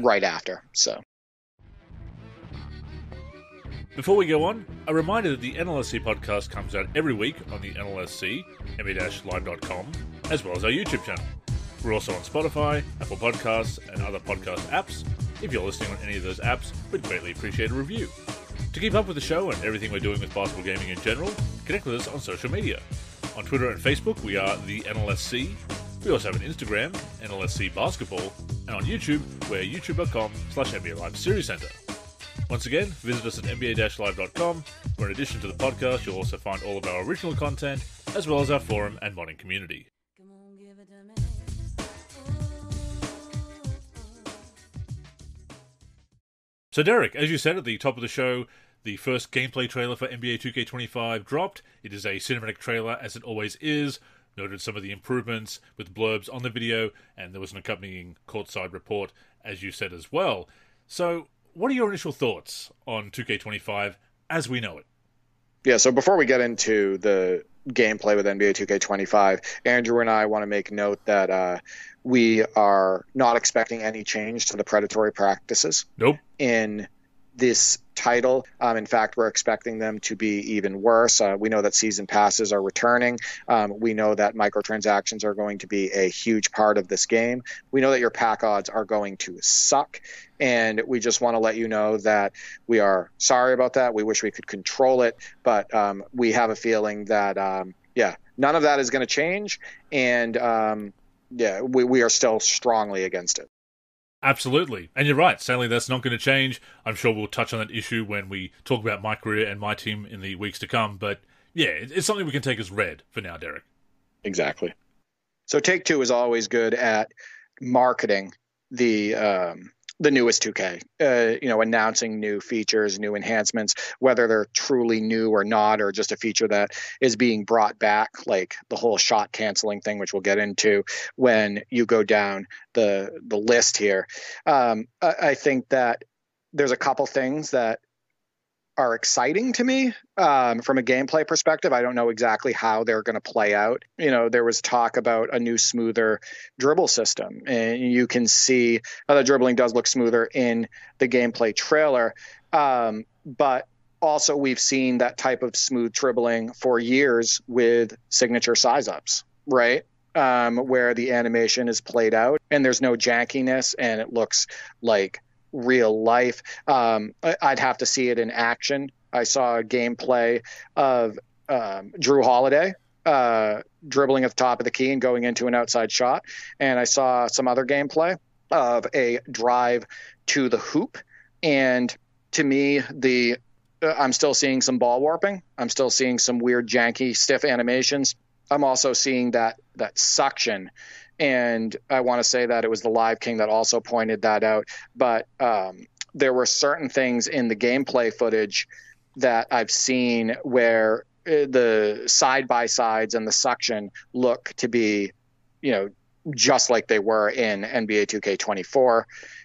right after. So, before we go on, a reminder that the NLSC podcast comes out every week on the NLSC, nba-live.com, as well as our YouTube channel. We're also on Spotify, Apple Podcasts, and other podcast apps. If you're listening on any of those apps, we'd greatly appreciate a review. To keep up with the show and everything we're doing with basketball gaming in general, connect with us on social media. On Twitter and Facebook, we are the NLSC. We also have an Instagram, NLSC Basketball, and on YouTube, we're youtube.com/NBA Live Series Center. Once again, visit us at nba-live.com, where in addition to the podcast, you'll also find all of our original content, as well as our forum and modding community. So Derek, as you said at the top of the show, the first gameplay trailer for NBA 2K25 dropped. It is a cinematic trailer, as it always is. Noted some of the improvements with blurbs on the video, and there was an accompanying courtside report, as you said as well. So, what are your initial thoughts on 2K25 as we know it? Yeah, so before we get into the gameplay with NBA 2K25, Andrew and I want to make note that we are not expecting any change to the predatory practices Nope. in this title. In fact, we're expecting them to be even worse. We know that season passes are returning. We know that microtransactions are going to be a huge part of this game. We know that your pack odds are going to suck. And we just want to let you know that we are sorry about that. We wish we could control it, but we have a feeling that, none of that is going to change. And we are still strongly against it. Absolutely. And you're right. Sadly, that's not going to change. I'm sure we'll touch on that issue when we talk about my career and my team in the weeks to come. But yeah, it's something we can take as read for now, Derek. Exactly. So Take-Two is always good at marketing the newest 2K, announcing new features, new enhancements, whether they're truly new or not, or just a feature that is being brought back, like the whole shot canceling thing, which we'll get into when you go down the list here. I think that there's a couple things that are exciting to me from a gameplay perspective. I don't know exactly how they're going to play out. There was talk about a new, smoother dribble system, and you can see how the dribbling does look smoother in the gameplay trailer. But also, we've seen that type of smooth dribbling for years with signature size ups, right? Where the animation is played out and there's no jankiness and it looks like real life. I'd have to see it in action. I saw a gameplay of Drew Holiday dribbling at the top of the key and going into an outside shot, and I saw some other gameplay of a drive to the hoop, and to me I'm still seeing some ball warping. I'm still seeing some weird janky stiff animations. I'm also seeing that suction. And I want to say that it was the Live King that also pointed that out. But there were certain things in the gameplay footage that I've seen where the side-by-sides and the suction look to be, just like they were in NBA 2K24.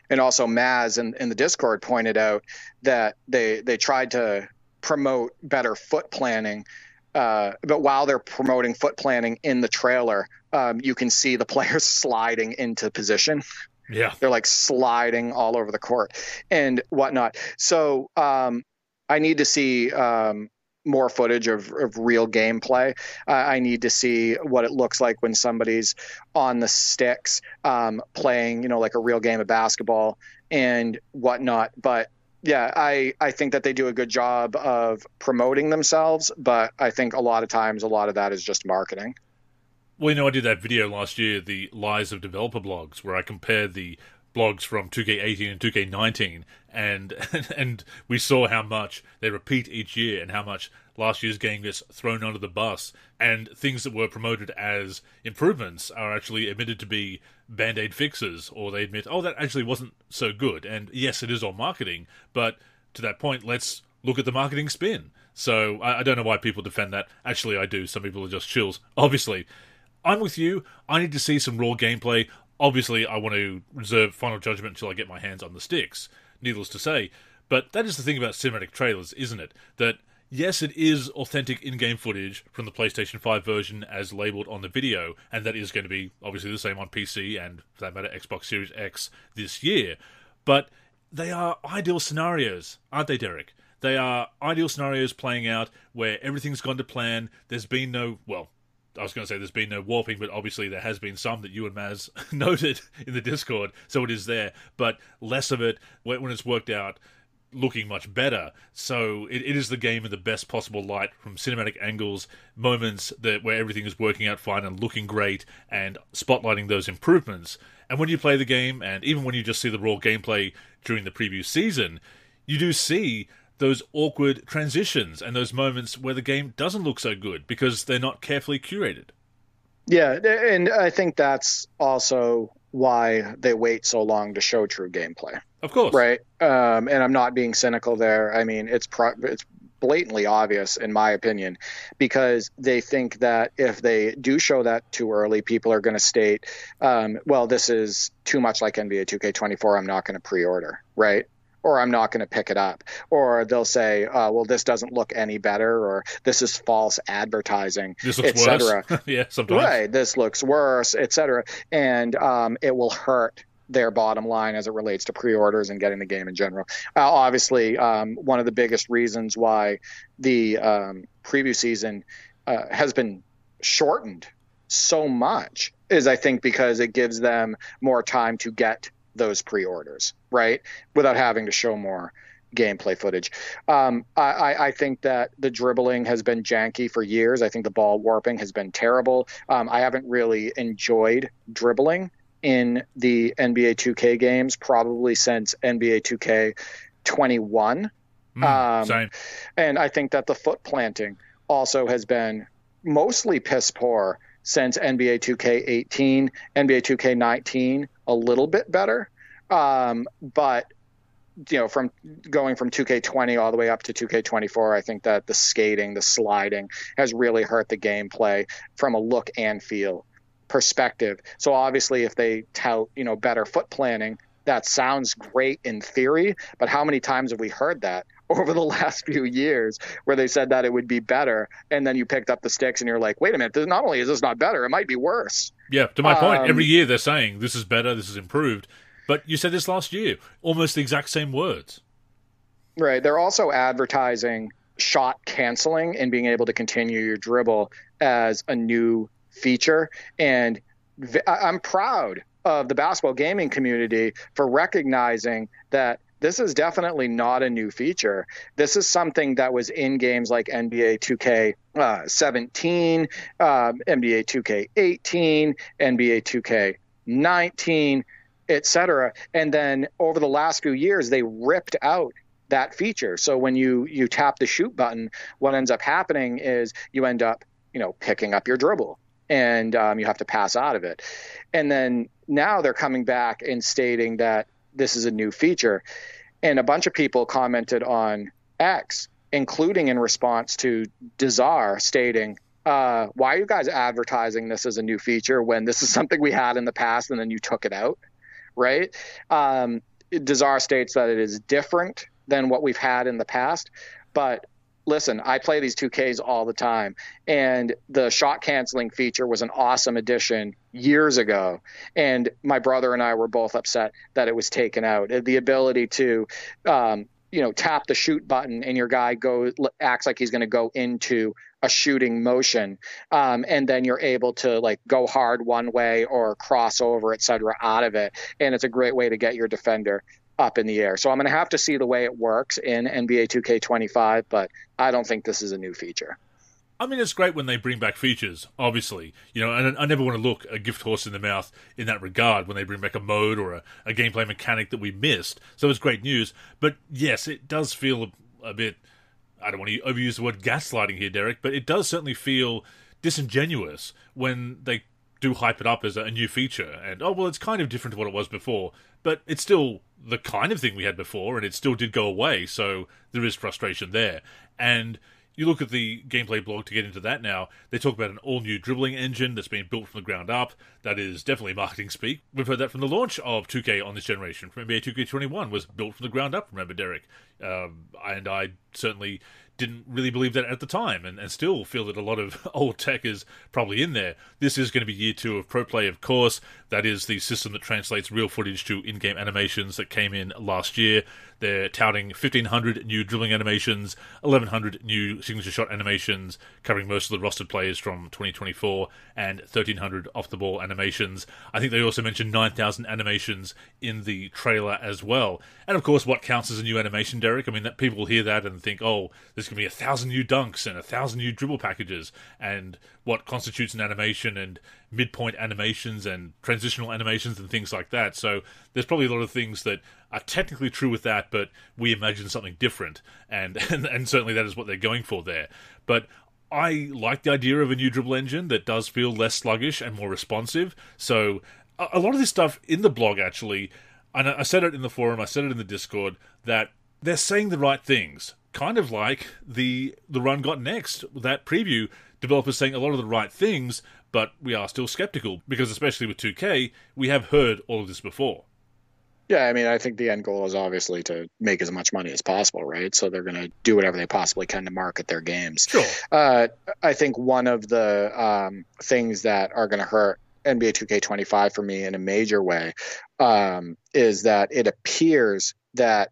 And also Maz in the Discord pointed out that they tried to promote better foot planning. But while they're promoting foot planning in the trailer, you can see the players sliding into position. Yeah. They're like sliding all over the court and whatnot. So I need to see more footage of real gameplay. I need to see what it looks like when somebody's on the sticks playing, like a real game of basketball and whatnot. But yeah, I think that they do a good job of promoting themselves, but I think a lot of times a lot of that is just marketing. Well, I did that video last year, the Lies of Developer blogs, where I compared the blogs from 2K18 and 2K19, and we saw how much they repeat each year and how much last year's game gets thrown under the bus, and things that were promoted as improvements are actually admitted to be Band-Aid fixes, or they admit, that actually wasn't so good. And yes, it is all marketing, but to that point, let's look at the marketing spin. So I don't know why people defend that. Actually, I do. Some people are just chills. Obviously, I'm with you. I need to see some raw gameplay. Obviously, I want to reserve final judgment until I get my hands on the sticks, needless to say. But that is the thing about cinematic trailers, isn't it? That yes, it is authentic in-game footage from the PlayStation 5 version as labeled on the video, and that is going to be obviously the same on PC and, for that matter, Xbox Series X this year. But they are ideal scenarios, aren't they, Derek? They are ideal scenarios playing out where everything's gone to plan. There's been no, I was going to say there's been no warping, but obviously there has been some that you and Maz noted in the Discord, so it is there. But less of it when it's worked out, looking much better. So it is the game in the best possible light from cinematic angles, moments where everything is working out fine and looking great, and spotlighting those improvements. And when you play the game, and even when you just see the raw gameplay during the preview season, you do see those awkward transitions and those moments where the game doesn't look so good because they're not carefully curated. Yeah, and I think that's also why they wait so long to show true gameplay. Of course. Right? And I'm not being cynical there. I mean, it's blatantly obvious, in my opinion, because they think that if they do show that too early, people are going to state, this is too much like NBA 2K24, I'm not going to pre-order, right? Or I'm not going to pick it up. Or they'll say, this doesn't look any better, or this is false advertising, this looks worse. Yeah, sometimes. Right, this looks worse, etc. And it will hurt their bottom line as it relates to pre-orders and getting the game in general. Obviously, one of the biggest reasons why the preview season has been shortened so much is, I think, because it gives them more time to get those pre-orders, right, without having to show more gameplay footage. I think that the dribbling has been janky for years. I think the ball warping has been terrible. I haven't really enjoyed dribbling in the NBA 2K games probably since NBA 2K 21. Same. And I think that the foot planting also has been mostly piss poor since NBA 2K 18, NBA 2K 19, a little bit better. But from going from 2K20 all the way up to 2K24, I think that the skating, the sliding has really hurt the gameplay from a look and feel perspective. So obviously if they tout, better foot planning, that sounds great in theory, but how many times have we heard that over the last few years where they said that it would be better, and then you picked up the sticks and you're like, wait a minute, not only is this not better, it might be worse. Yeah, to my point, every year they're saying this is better, this is improved, but you said this last year, almost the exact same words. Right. They're also advertising shot canceling and being able to continue your dribble as a new feature. And I'm proud of the basketball gaming community for recognizing that this is definitely not a new feature. This is something that was in games like NBA 2K 17, NBA 2K 18, NBA 2K 19, etc. And then over the last few years, they ripped out that feature. So when you tap the shoot button, what ends up happening is you end up, picking up your dribble, and you have to pass out of it. And then now they're coming back and stating that this is a new feature. And a bunch of people commented on X, including in response to Desar, stating, why are you guys advertising this as a new feature when this is something we had in the past and then you took it out, right? Desar states that it is different than what we've had in the past. But listen, I play these 2Ks all the time, and the shot canceling feature was an awesome addition years ago. And my brother and I were both upset that it was taken out. The ability to, tap the shoot button and your guy acts like he's going to go into a shooting motion. And then you're able to go hard one way or cross over, et cetera, out of it. And it's a great way to get your defender up in the air. So I'm going to have to see the way it works in NBA 2K25, but I don't think this is a new feature. I mean, it's great when they bring back features, obviously, and I never want to look a gift horse in the mouth in that regard when they bring back a mode or a gameplay mechanic that we missed. So it's great news. But yes, it does feel a bit, I don't want to overuse the word gaslighting here, Derek, but it does certainly feel disingenuous when they do hype it up as a new feature. And, it's kind of different to what it was before, but it's still the kind of thing we had before, and it still did go away, so there is frustration there. And you look at the gameplay blog to get into that now, they talk about an all-new dribbling engine that's been built from the ground up. That is definitely marketing speak. We've heard that from the launch of 2K on this generation. From NBA 2K21 was built from the ground up, remember, Derek? And I certainly didn't really believe that at the time, and still feel that a lot of old tech is probably in there. This is going to be year 2 of Pro Play, of course. That is the system that translates real footage to in-game animations that came in last year. They're touting 1,500 new dribbling animations, 1,100 new signature shot animations, covering most of the rostered players from 2024, and 1,300 off-the-ball animations. I think they also mentioned 9,000 animations in the trailer as well. And of course, what counts as a new animation, Derek? I mean, that people hear that and think, there's going to be 1,000 new dunks and 1,000 new dribble packages, and what constitutes an animation, and midpoint animations and transitional animations and things like that. So there's probably a lot of things that are technically true with that, but we imagine something different, and certainly that is what they're going for there. But I like the idea of a new dribble engine that does feel less sluggish and more responsive. So a lot of this stuff in the blog, actually, and I said it in the forum, I said it in the Discord, that they're saying the right things. Kind of like the Run Got Next, that preview, developers saying a lot of the right things, but we are still skeptical, because especially with 2K, we have heard all of this before. Yeah, I mean, I think the end goal is obviously to make as much money as possible, right? So they're going to do whatever they possibly can to market their games. Sure. I think one of the things that are going to hurt NBA 2K25 for me in a major way is that it appears that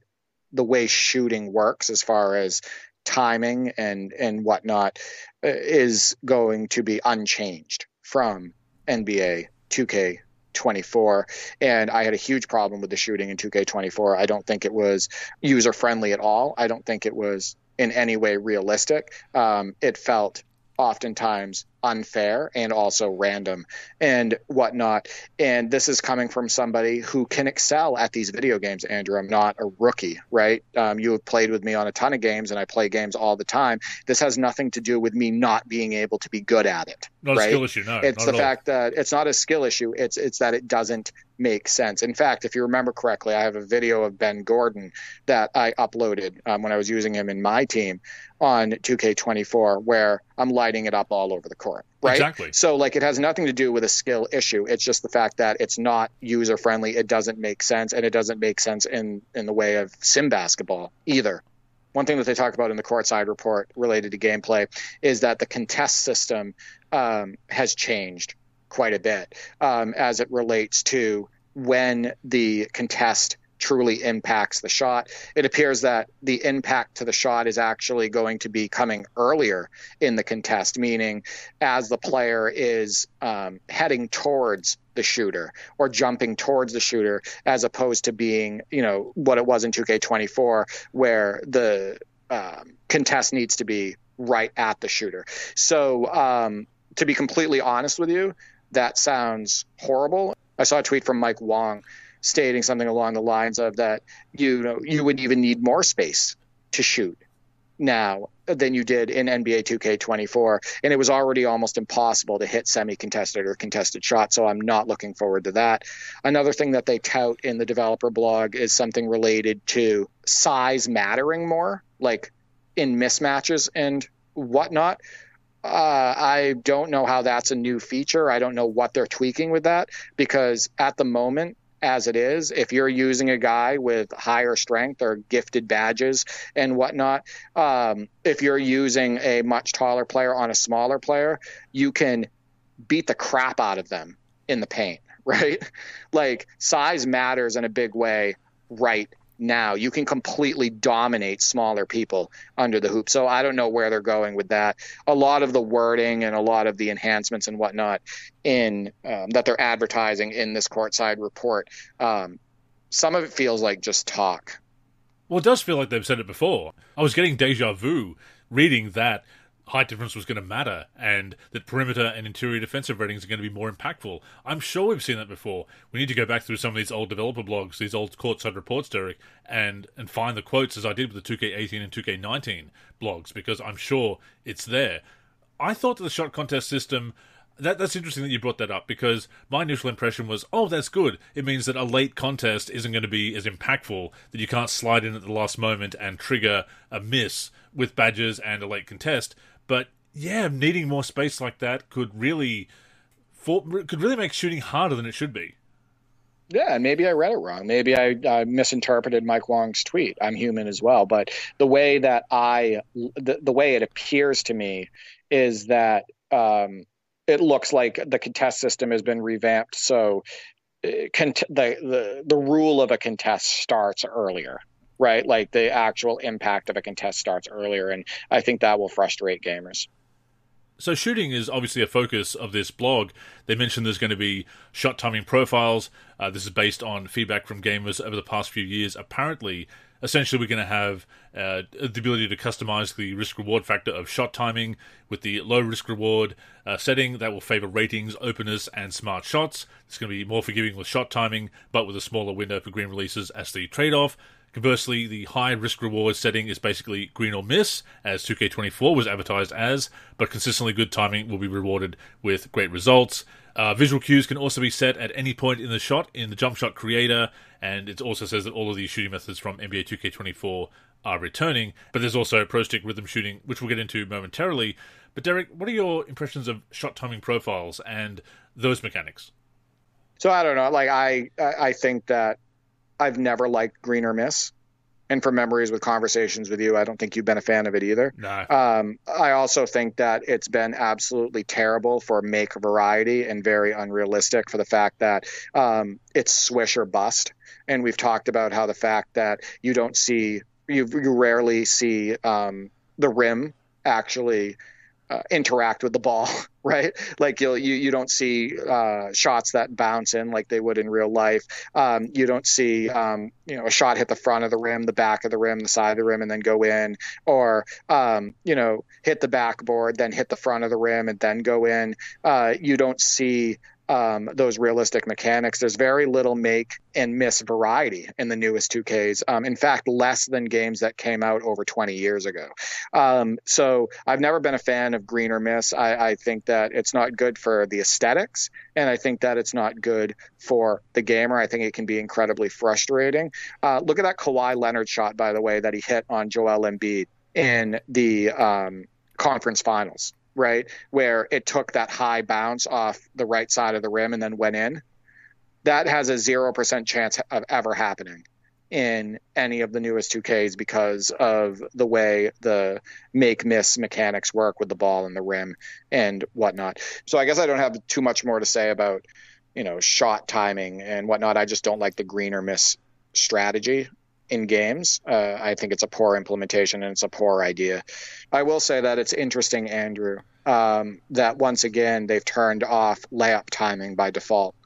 the way shooting works as far as timing and whatnot is going to be unchanged from NBA 2K24. And I had a huge problem with the shooting in 2K24. I don't think it was user friendly at all. I don't think it was in any way realistic. It felt oftentimes unfair and also random and whatnot. And this is coming from somebody who can excel at these video games, Andrew. I'm not a rookie, right? You have played with me on a ton of games, and I play games all the time. This has nothing to do with me not being able to be good at it. Not right? a skill issue, no. It's the fact that it's not a skill issue. It's that it doesn't make sense. In fact, if you remember correctly, I have a video of Ben Gordon that I uploaded when I was using him in my team on 2K24 where I'm lighting it up all over the court. Right. Exactly. So like it has nothing to do with a skill issue. It's just the fact that it's not user friendly. It doesn't make sense. And it doesn't make sense in the way of sim basketball either. One thing that they talk about in the courtside report related to gameplay is that the contest system has changed quite a bit as it relates to when the contest truly impacts the shot. It appears that the impact to the shot is actually going to be coming earlier in the contest, meaning as the player is heading towards the shooter or jumping towards the shooter, as opposed to being, what it was in 2K24, where the contest needs to be right at the shooter. So to be completely honest with you, that sounds horrible. I saw a tweet from Mike Wong stating something along the lines of that you would even need more space to shoot now than you did in NBA 2K24, and it was already almost impossible to hit semi-contested or contested shots, so I'm not looking forward to that. Another thing that they tout in the developer blog is something related to size mattering more, like in mismatches and whatnot. I don't know how that's a new feature. I don't know what they're tweaking with that, because at the moment, as it is, if you're using a guy with higher strength or gifted badges and whatnot, if you're using a much taller player on a smaller player, you can beat the crap out of them in the paint, right? Like size matters in a big way right now. You can completely dominate smaller people under the hoop. So I don't know where they're going with that. A lot of the wording and a lot of the enhancements and whatnot in that they're advertising in this courtside report, some of it feels like just talk. Well, it does feel like they've said it before. I was getting deja vu reading that height difference was going to matter and that perimeter and interior defensive ratings are going to be more impactful. I'm sure we've seen that before. We need to go back through some of these old developer blogs, these old courtside reports, Derek, and find the quotes as I did with the 2K18 and 2K19 blogs, because I'm sure it's there. I thought that the shot contest system, that's interesting that you brought that up, because my initial impression was, oh, that's good. It means that a late contest isn't going to be as impactful, that you can't slide in at the last moment and trigger a miss with badges and a late contest. But yeah, needing more space like that could really make shooting harder than it should be. Yeah, maybe I read it wrong. Maybe I misinterpreted Mike Wong's tweet. I'm human as well, but the way that the way it appears to me is that it looks like the contest system has been revamped, so the rule of a contest starts earlier. Right, like the actual impact of a contest starts earlier, and I think that will frustrate gamers. So shooting is obviously a focus of this blog. They mentioned there's going to be shot timing profiles. This is based on feedback from gamers over the past few years. Apparently, essentially, we're going to have the ability to customize the risk-reward factor of shot timing with the low risk-reward setting that will favor ratings, openness, and smart shots. It's going to be more forgiving with shot timing, but with a smaller window for green releases as the trade-off. Conversely, the high risk-reward setting is basically green or miss, as 2K24 was advertised as, but consistently good timing will be rewarded with great results. Visual cues can also be set at any point in the shot in the jump shot creator, and it also says that all of these shooting methods from NBA 2K24 are returning, but there's also pro stick rhythm shooting, which we'll get into momentarily. But Derek, what are your impressions of shot timing profiles and those mechanics? So I don't know, like I think that I've never liked green or miss. And from memories with conversations with you, I don't think you've been a fan of it either. No. I also think that it's been absolutely terrible for make variety and very unrealistic for the fact that it's swish or bust. And we've talked about how the fact that you rarely see the rim actually interact with the ball, right? Like you don't see shots that bounce in like they would in real life. You don't see a shot hit the front of the rim, the back of the rim, the side of the rim, and then go in, or hit the backboard, then hit the front of the rim and then go in. You don't see those realistic mechanics. There's very little make and miss variety in the newest 2Ks. In fact, less than games that came out over 20 years ago. So I've never been a fan of green or miss. I think that it's not good for the aesthetics, and I think that it's not good for the gamer. I think it can be incredibly frustrating. Look at that Kawhi Leonard shot, by the way, that he hit on Joel Embiid in the conference finals. Right, where it took that high bounce off the right side of the rim and then went in. That has a 0% chance of ever happening in any of the newest 2Ks because of the way the make-miss mechanics work with the ball and the rim and whatnot. So I guess I don't have too much more to say about, shot timing and whatnot. I just don't like the green or miss strategy in games. I think it's a poor implementation and it's a poor idea. I will say that it's interesting, Andrew, that once again they've turned off layup timing by default.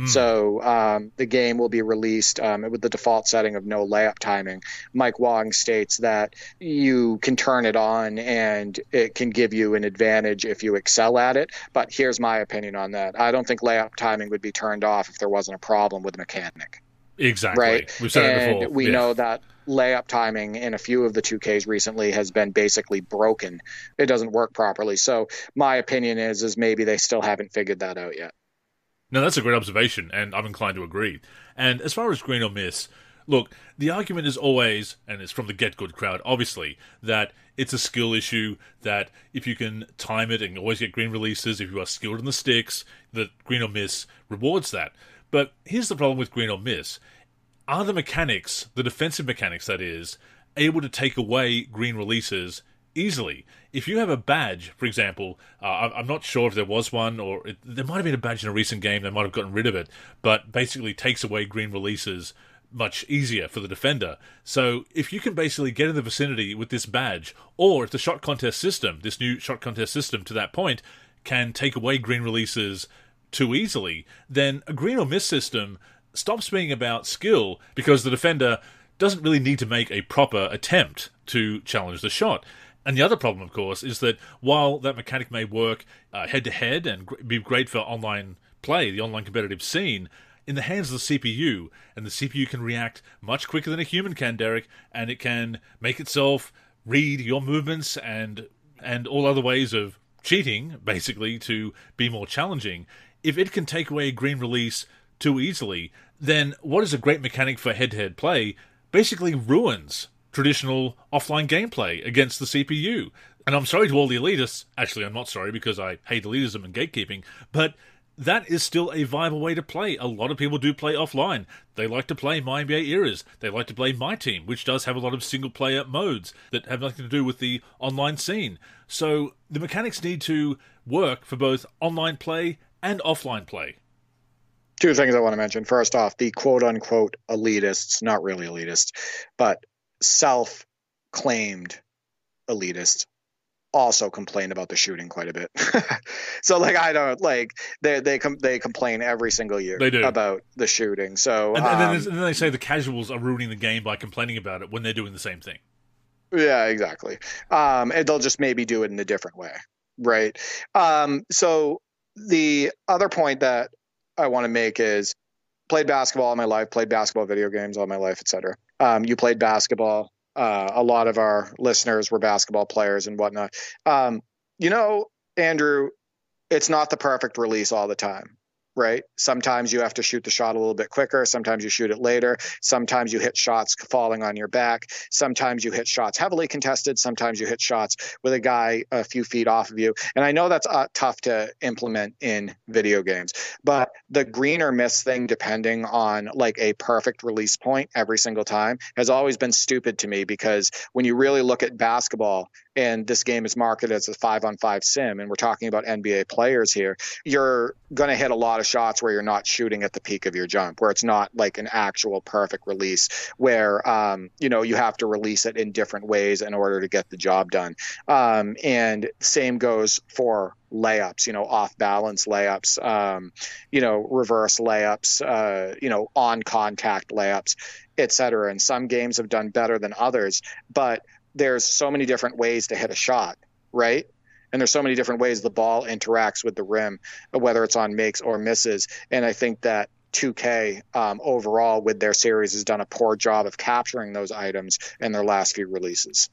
So the game will be released with the default setting of no layup timing. Mike Wong states that you can turn it on and it can give you an advantage if you excel at it. But here's my opinion on that. I don't think layup timing would be turned off if there wasn't a problem with the mechanic. Exactly. Right. We've said it before. We know that layup timing in a few of the 2Ks recently has been basically broken. It doesn't work properly. So my opinion is maybe they still haven't figured that out yet. No, that's a great observation, and I'm inclined to agree. And as far as green or miss, look, the argument is always, and it's from the Get Good crowd, obviously, that it's a skill issue, that if you can time it and always get green releases, if you are skilled in the sticks, that green or miss rewards that. But here's the problem with green or miss. Are the mechanics, the defensive mechanics that is, able to take away green releases easily? If you have a badge, for example, I'm not sure if there was one, or there might have been a badge in a recent game, they might have gotten rid of it, but basically takes away green releases much easier for the defender. So if you can basically get in the vicinity with this badge, or if the shot contest system, this new shot contest system to that point, can take away green releases too easily, then a green or miss system stops being about skill because the defender doesn't really need to make a proper attempt to challenge the shot. And the other problem, of course, is that while that mechanic may work head-to-head and be great for online play, the online competitive scene, in the hands of the CPU, and the CPU can react much quicker than a human can, Derek, and it can make itself read your movements and all other ways of cheating, basically, to be more challenging. If it can take away a green release too easily, then what is a great mechanic for head-to-head play basically ruins traditional offline gameplay against the CPU. And I'm sorry to all the elitists. Actually, I'm not sorry because I hate elitism and gatekeeping, but that is still a viable way to play. A lot of people do play offline. They like to play My NBA Eras. They like to play My Team, which does have a lot of single-player modes that have nothing to do with the online scene. So the mechanics need to work for both online play and offline play. Two things I want to mention. First off, the quote-unquote elitists, not really elitists, but self-claimed elitists also complain about the shooting quite a bit. So I don't they complain every single year about the shooting. So and then they say the casuals are ruining the game by complaining about it when they're doing the same thing. Yeah, exactly. And they'll just maybe do it in a different way, right? So the other point that I want to make is played basketball all my life, played basketball video games all my life, etc. You played basketball. A lot of our listeners were basketball players and whatnot. Andrew, it's not the perfect release all the time. right? Sometimes you have to shoot the shot a little bit quicker. Sometimes you shoot it later. Sometimes you hit shots falling on your back. Sometimes you hit shots heavily contested. Sometimes you hit shots with a guy a few feet off of you. And I know that's tough to implement in video games, but the green or miss thing, depending on like a perfect release point every single time, has always been stupid to me, because when you really look at basketball, and this game is marketed as a 5-on-5 sim, and we're talking about NBA players here, you're going to hit a lot of shots where you're not shooting at the peak of your jump, where it's not like an actual perfect release, where you have to release it in different ways in order to get the job done. And same goes for layups, off balance layups, reverse layups, on contact layups, etc. And some games have done better than others, but there's so many different ways to hit a shot, right? And there's so many different ways the ball interacts with the rim, whether it's on makes or misses. And I think that 2K overall with their series has done a poor job of capturing those items in their last few releases.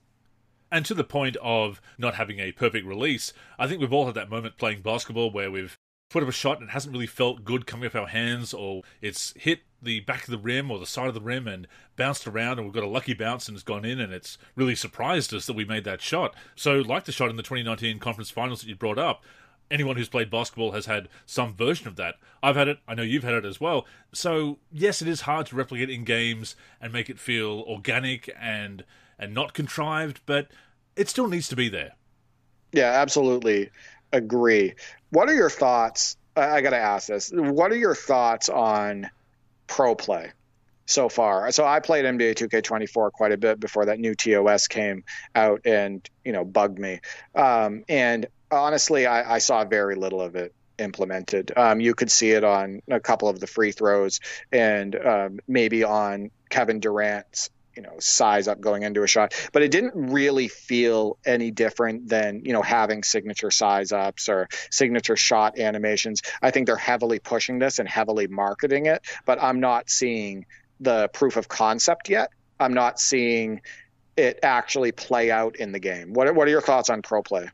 And to the point of not having a perfect release, I think we've all had that moment playing basketball where we've put up a shot and it hasn't really felt good coming off our hands, or it's hit the back of the rim or the side of the rim and bounced around, and we've got a lucky bounce and it's gone in, and it's really surprised us that we made that shot. So like the shot in the 2019 conference finals that you brought up, anyone who's played basketball has had some version of that. I've had it. I know you've had it as well. So yes, it is hard to replicate in games and make it feel organic and not contrived, but it still needs to be there. Yeah, absolutely agree. What are your thoughts? I got to ask this. What are your thoughts on pro play so far? So I played NBA 2K24 quite a bit before that new TOS came out and, bugged me. And honestly, I saw very little of it implemented. You could see it on a couple of the free throws and maybe on Kevin Durant's size up going into a shot, but it didn't really feel any different than, having signature size ups or signature shot animations. I think they're heavily pushing this and heavily marketing it, but I'm not seeing the proof of concept yet. I'm not seeing it actually play out in the game. What are your thoughts on pro play?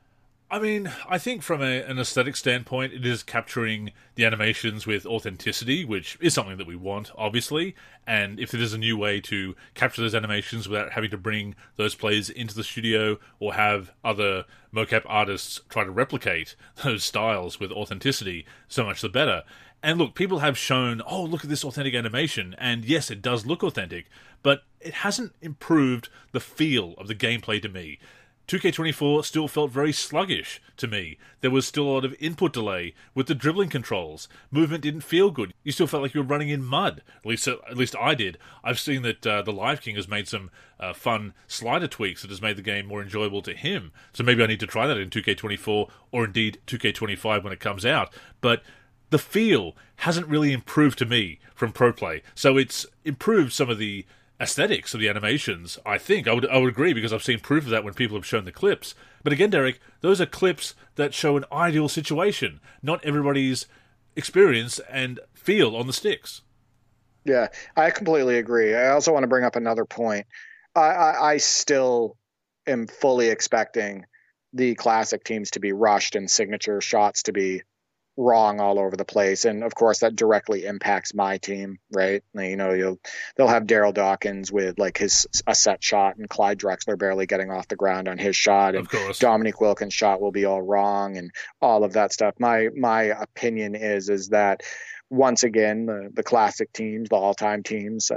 I mean, I think from an aesthetic standpoint, it is capturing the animations with authenticity, which is something that we want, obviously. And if there's a new way to capture those animations without having to bring those plays into the studio or have other mocap artists try to replicate those styles with authenticity, so much the better. And look, people have shown, oh, look at this authentic animation. And yes, it does look authentic, but it hasn't improved the feel of the gameplay to me. 2K24 still felt very sluggish to me. There was still a lot of input delay with the dribbling controls. Movement didn't feel good. You still felt like you were running in mud. At least I did. I've seen that the Live King has made some fun slider tweaks that has made the game more enjoyable to him. So maybe I need to try that in 2K24 or indeed 2K25 when it comes out. But the feel hasn't really improved to me from Pro Play. So it's improved some of the aesthetics of the animations, I think. I would agree, because I've seen proof of that when people have shown the clips. But again, Derek, those are clips that show an ideal situation, not everybody's experience and feel on the sticks. Yeah, I completely agree. I also want to bring up another point. I still am fully expecting the classic teams to be rushed and signature shots to be wrong all over the place, and of course that directly impacts my team, right? They'll have Daryl Dawkins with like a set shot, and Clyde Drexler barely getting off the ground on his shot, and Dominique Wilkins' shot will be all wrong, and all of that stuff. My opinion is that once again, the classic teams, the all-time teams,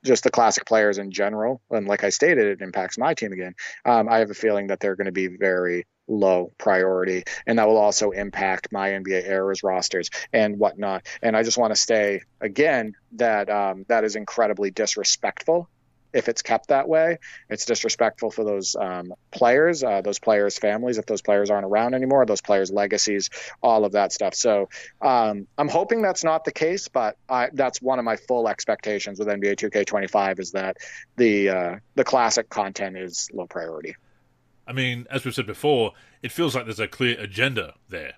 just the classic players in general, and like I stated, it impacts my team again. I have a feeling that they're going to be very low priority, and that will also impact my NBA Eras rosters and whatnot. And I just want to say again that that is incredibly disrespectful. If it's kept that way, it's disrespectful for those players' families, if those players aren't around anymore, those players' legacies, all of that stuff. So I'm hoping that's not the case, but that's one of my full expectations with NBA 2K25 is that the classic content is low priority. I mean, as we've said before, it feels like there's a clear agenda there.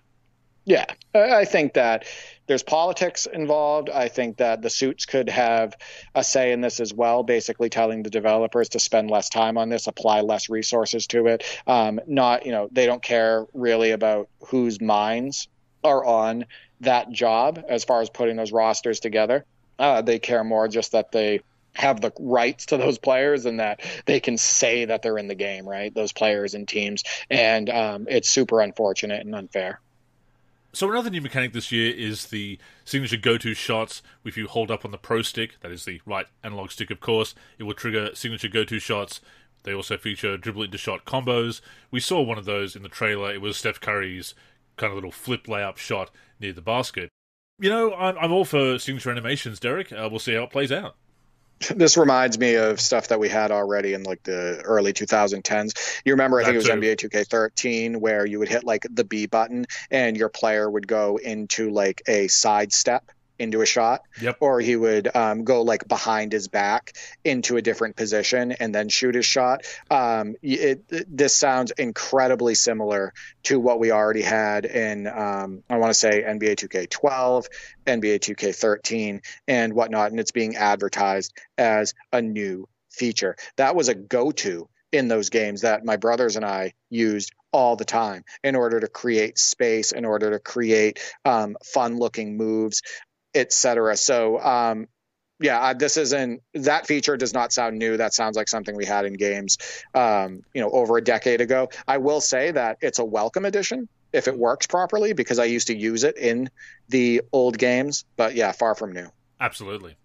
Yeah, I think that there's politics involved. I think that the suits could have a say in this as well, basically telling the developers to spend less time on this, apply less resources to it. They don't care really about whose minds are on that job as far as putting those rosters together. They care more just that they have the rights to those players and that they can say that they're in the game, right? Those players and teams. And it's super unfortunate and unfair. So another new mechanic this year is the signature go-to shots. If you hold up on the Pro Stick, that is the right analog stick, of course, it will trigger signature go-to shots. They also feature dribble into shot combos. We saw one of those in the trailer. It was Steph Curry's kind of little flip layup shot near the basket. You know, I'm all for signature animations, Derek. We'll see how it plays out. This reminds me of stuff that we had already in like the early 2010s. You remember, I think it was NBA 2K13, where you would hit like the B button and your player would go into like a sidestep into a shot, or he would go like behind his back into a different position and then shoot his shot. This sounds incredibly similar to what we already had in, I want to say NBA 2K12, NBA 2K13 and whatnot. And it's being advertised as a new feature. That was a go-to in those games that my brothers and I used all the time in order to create space, in order to create fun looking moves, etc. So, that feature does not sound new. That sounds like something we had in games, over a decade ago. I will say that it's a welcome addition if it works properly, because I used to use it in the old games. But yeah, far from new. Absolutely.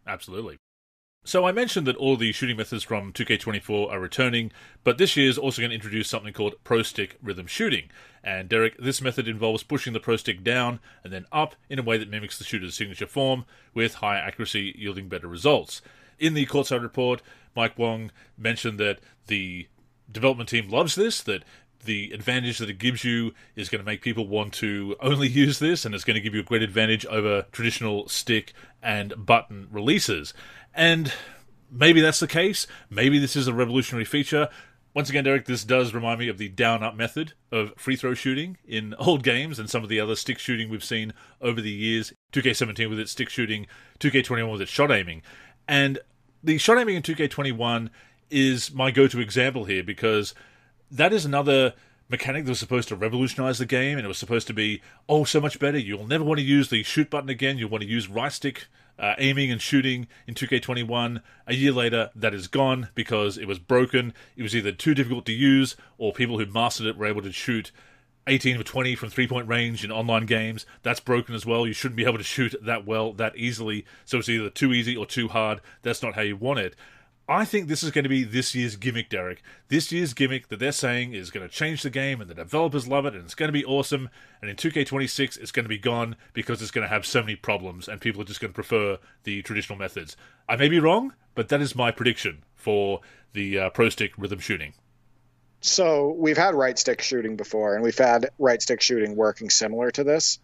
So I mentioned that all the shooting methods from 2K24 are returning, but this year is also going to introduce something called Pro Stick Rhythm Shooting. And Derek, this method involves pushing the Pro Stick down and then up in a way that mimics the shooter's signature form, with higher accuracy yielding better results. In the courtside report, Mike Wong mentioned that the development team loves this, that the advantage that it gives you is going to make people want to only use this, and it's going to give you a great advantage over traditional stick and button releases. And maybe that's the case. Maybe this is a revolutionary feature. Once again, Derek, this does remind me of the down-up method of free throw shooting in old games and some of the other stick shooting we've seen over the years. 2K17 with its stick shooting, 2K21 with its shot aiming. And the shot aiming in 2K21 is my go-to example here, because that is another mechanic that was supposed to revolutionize the game, and it was supposed to be, so much better. You'll never want to use the shoot button again. You'll want to use right stick aiming and shooting in 2K21. A year later, that is gone because it was broken. It was either too difficult to use, or people who mastered it were able to shoot 18 of 20 from three-point range in online games. That's broken as well. You shouldn't be able to shoot that well, that easily. So it's either too easy or too hard. That's not how you want it. I think this is going to be this year's gimmick, Derek. This year's gimmick that they're saying is going to change the game, and the developers love it, and it's going to be awesome. And in 2K26, it's going to be gone because it's going to have so many problems, and people are just going to prefer the traditional methods. I may be wrong, but that is my prediction for the Pro Stick Rhythm Shooting. So we've had right stick shooting before, and we've had right stick shooting working similar to this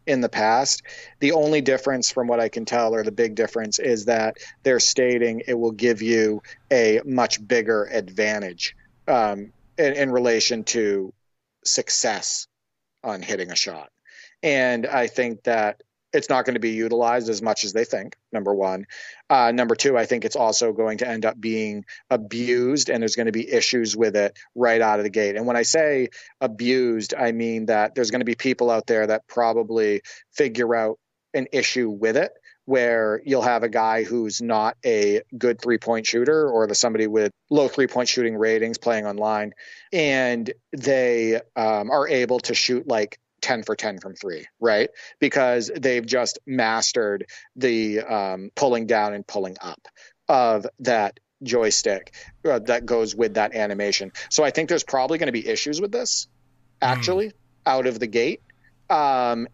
in the past. The only difference from what I can tell, or the big difference, is that they're stating it will give you a much bigger advantage in relation to success on hitting a shot. And I think that it's not going to be utilized as much as they think, number one. Number two, I think it's also going to end up being abused, and there's going to be issues with it right out of the gate. And when I say abused, I mean that there's going to be people out there that probably figure out an issue with it, where you'll have a guy who's not a good three-point shooter, or somebody with low three-point shooting ratings playing online, and they are able to shoot like 10 for 10 from three, right? Because they've just mastered the pulling down and pulling up of that joystick that goes with that animation. So I think there's probably going to be issues with this, actually, out of the gate. But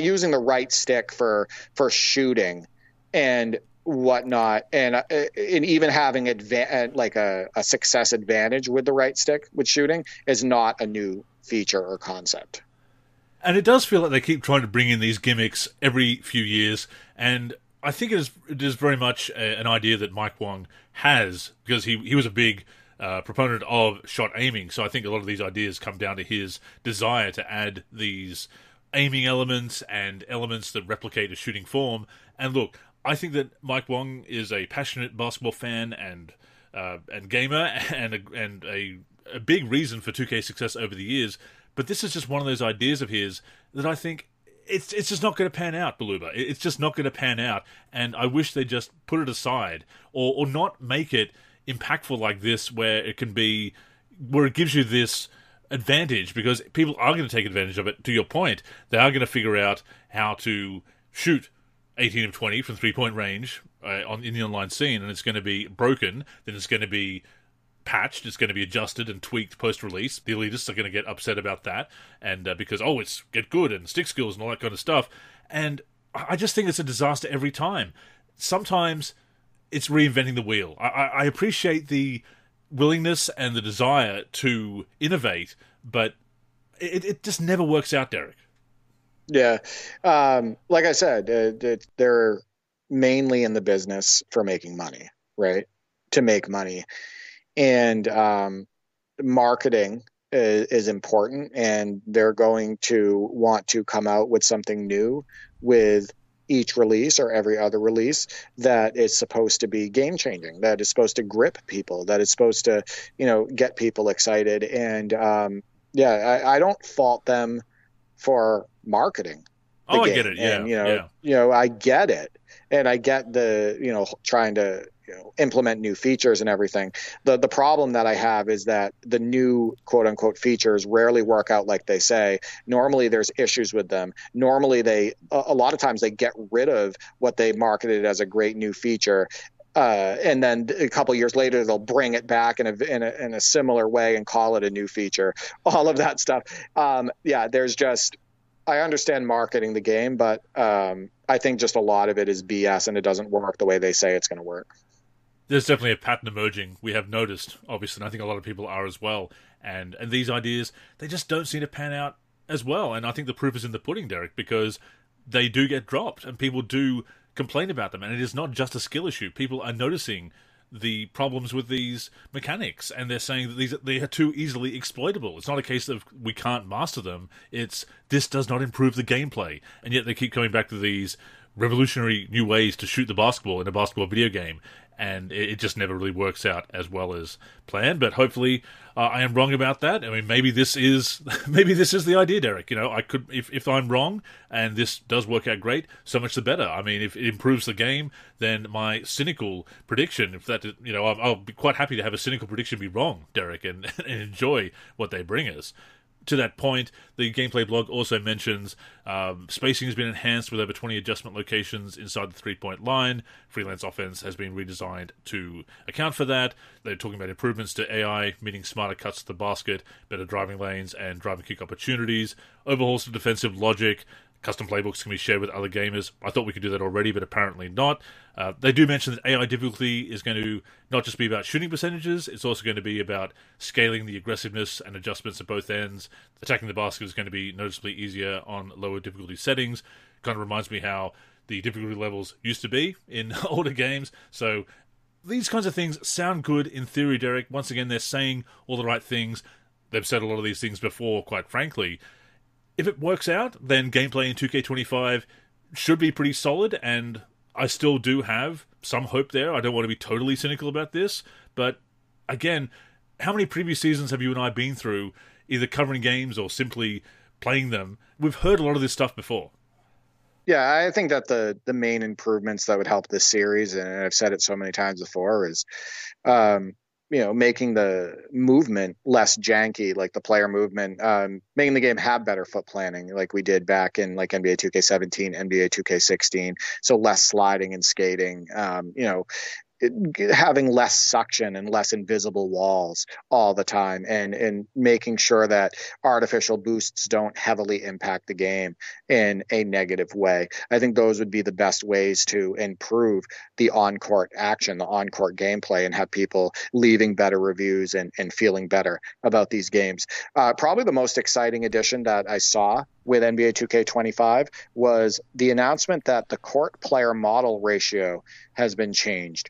using the right stick for shooting and whatnot, and even having a success advantage with the right stick with shooting is not a new feature or concept. And it does feel like they keep trying to bring in these gimmicks every few years, and I think it is very much an idea that Mike Wong has, because he was a big proponent of shot aiming, so I think a lot of these ideas come down to his desire to add these aiming elements and elements that replicate a shooting form. And look, I think that Mike Wong is a passionate basketball fan and gamer, and a big reason for 2K's success over the years. But this is just one of those ideas of his that I think it's just not going to pan out, Beluba. It's just not going to pan out, and I wish they just put it aside or not make it impactful like this, where it gives you this advantage, because people are going to take advantage of it. To your point, they are going to figure out how to shoot 18 of 20 from 3-point range in the online scene, and it's going to be broken. Then it's going to be patched, it's going to be adjusted and tweaked post-release. The elitists are going to get upset about that, and because, it's get good and stick skills and all that kind of stuff. And I just think it's a disaster every time. Sometimes it's reinventing the wheel. I appreciate the willingness and the desire to innovate, but it just never works out, Derek. Yeah. Like I said, they're mainly in the business for making money, right? To make money. And marketing is important, and they're going to want to come out with something new with each release or every other release that is supposed to be game changing, that is supposed to grip people, that is supposed to, get people excited. And I don't fault them for marketing the game. I get it. Yeah. And, I get it. And I get the, trying to, implement new features and everything. The problem that I have is that the new quote unquote features rarely work out like they say. Normally there's issues with them. Normally a lot of times they get rid of what they marketed as a great new feature. And then a couple of years later, they'll bring it back in a similar way and call it a new feature. All of that stuff. I understand marketing the game, but I think just a lot of it is BS, and it doesn't work the way they say it's going to work. There's definitely a pattern emerging. We have noticed, obviously, and I think a lot of people are as well. And these ideas, they just don't seem to pan out as well. And I think the proof is in the pudding, Derek, because they do get dropped and people do complain about them. And it is not just a skill issue. People are noticing the problems with these mechanics, and they're saying that they are too easily exploitable. It's not a case of we can't master them. It's this does not improve the gameplay. And yet they keep coming back to these revolutionary new ways to shoot the basketball in a basketball video game. And it just never really works out as well as planned. But hopefully, I am wrong about that. I mean, maybe this is the idea, Derek. I could, if I'm wrong and this does work out great, so much the better. I mean, if it improves the game, then my cynical prediction, I'll be quite happy to have a cynical prediction be wrong, Derek, and enjoy what they bring us. To that point, the gameplay blog also mentions spacing has been enhanced with over 20 adjustment locations inside the 3-point line. Freelance offense has been redesigned to account for that. They're talking about improvements to AI, meaning smarter cuts to the basket, better driving lanes, and driving kick opportunities. Overhauls to defensive logic. Custom playbooks can be shared with other gamers. I thought we could do that already, but apparently not. They do mention that AI difficulty is going to not just be about shooting percentages, it's also going to be about scaling the aggressiveness and adjustments at both ends. Attacking the basket is going to be noticeably easier on lower difficulty settings. Kind of reminds me how the difficulty levels used to be in older games. So these kinds of things sound good in theory, Derek. Once again, they're saying all the right things. They've said a lot of these things before, quite frankly. If it works out, then gameplay in 2K25 should be pretty solid, and I still do have some hope there. I don't want to be totally cynical about this, but again, how many previous seasons have you and I been through, either covering games or simply playing them? We've heard a lot of this stuff before. Yeah, I think that the main improvements that would help this series, and I've said it so many times before, is making the movement less janky, like the player movement, making the game have better foot planning like we did back in like NBA 2K17, NBA 2K16. So less sliding and skating, having less suction and less invisible walls all the time, and making sure that artificial boosts don't heavily impact the game in a negative way. I think those would be the best ways to improve the on-court action, the on-court gameplay, and have people leaving better reviews and feeling better about these games. Probably the most exciting addition that I saw with NBA 2K25 was the announcement that the court player model ratio has been changed,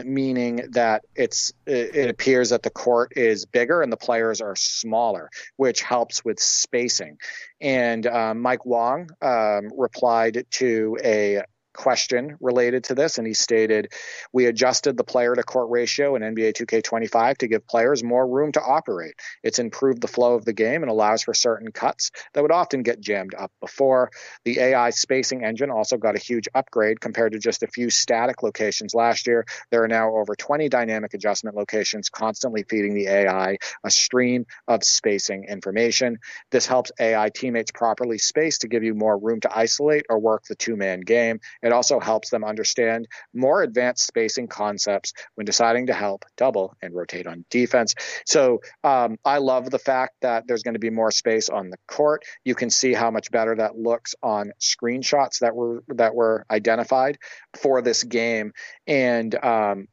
meaning that it appears that the court is bigger and the players are smaller, which helps with spacing. And Mike Wong replied to a question related to this, and he stated, "We adjusted the player to court ratio in NBA 2K25 to give players more room to operate. It's improved the flow of the game and allows for certain cuts that would often get jammed up before. The AI spacing engine also got a huge upgrade compared to just a few static locations last year. There are now over 20 dynamic adjustment locations, constantly feeding the AI a stream of spacing information. This helps AI teammates properly space to give you more room to isolate or work the two-man game. It also helps them understand more advanced spacing concepts when deciding to help double and rotate on defense." So I love the fact that there's going to be more space on the court. You can see how much better that looks on screenshots that were identified for this game, and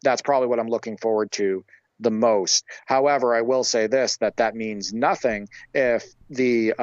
that's probably what I'm looking forward to the most. However, I will say this, that means nothing if the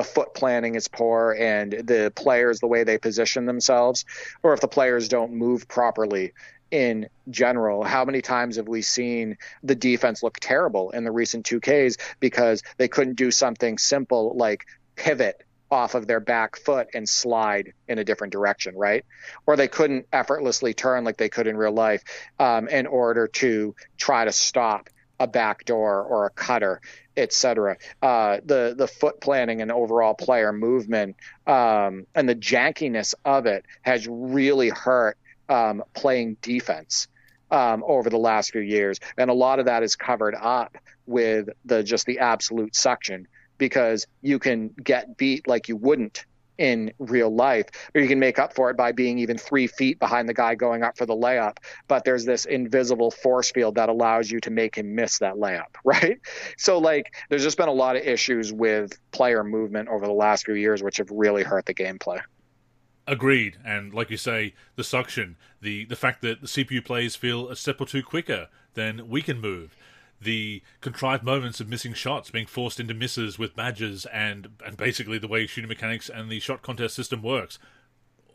foot planning is poor and the players, the way they position themselves, or if the players don't move properly in general. How many times have we seen the defense look terrible in the recent 2Ks because they couldn't do something simple like pivot off of their back foot and slide in a different direction, right? Or they couldn't effortlessly turn like they could in real life in order to try to stop a backdoor or a cutter, etc. The foot planning and overall player movement and the jankiness of it has really hurt playing defense over the last few years. And a lot of that is covered up with the absolute suction, because you can get beat like you wouldn't in real life, or you can make up for it by being even 3 feet behind the guy going up for the layup. But there's this invisible force field that allows you to make him miss that layup, right? So there's just been a lot of issues with player movement over the last few years, which have really hurt the gameplay. Agreed. And like you say, the suction, the fact that the CPU players feel a step or two quicker than we can move, the contrived moments of missing shots, being forced into misses with badges, and basically the way shooting mechanics and the shot contest system works.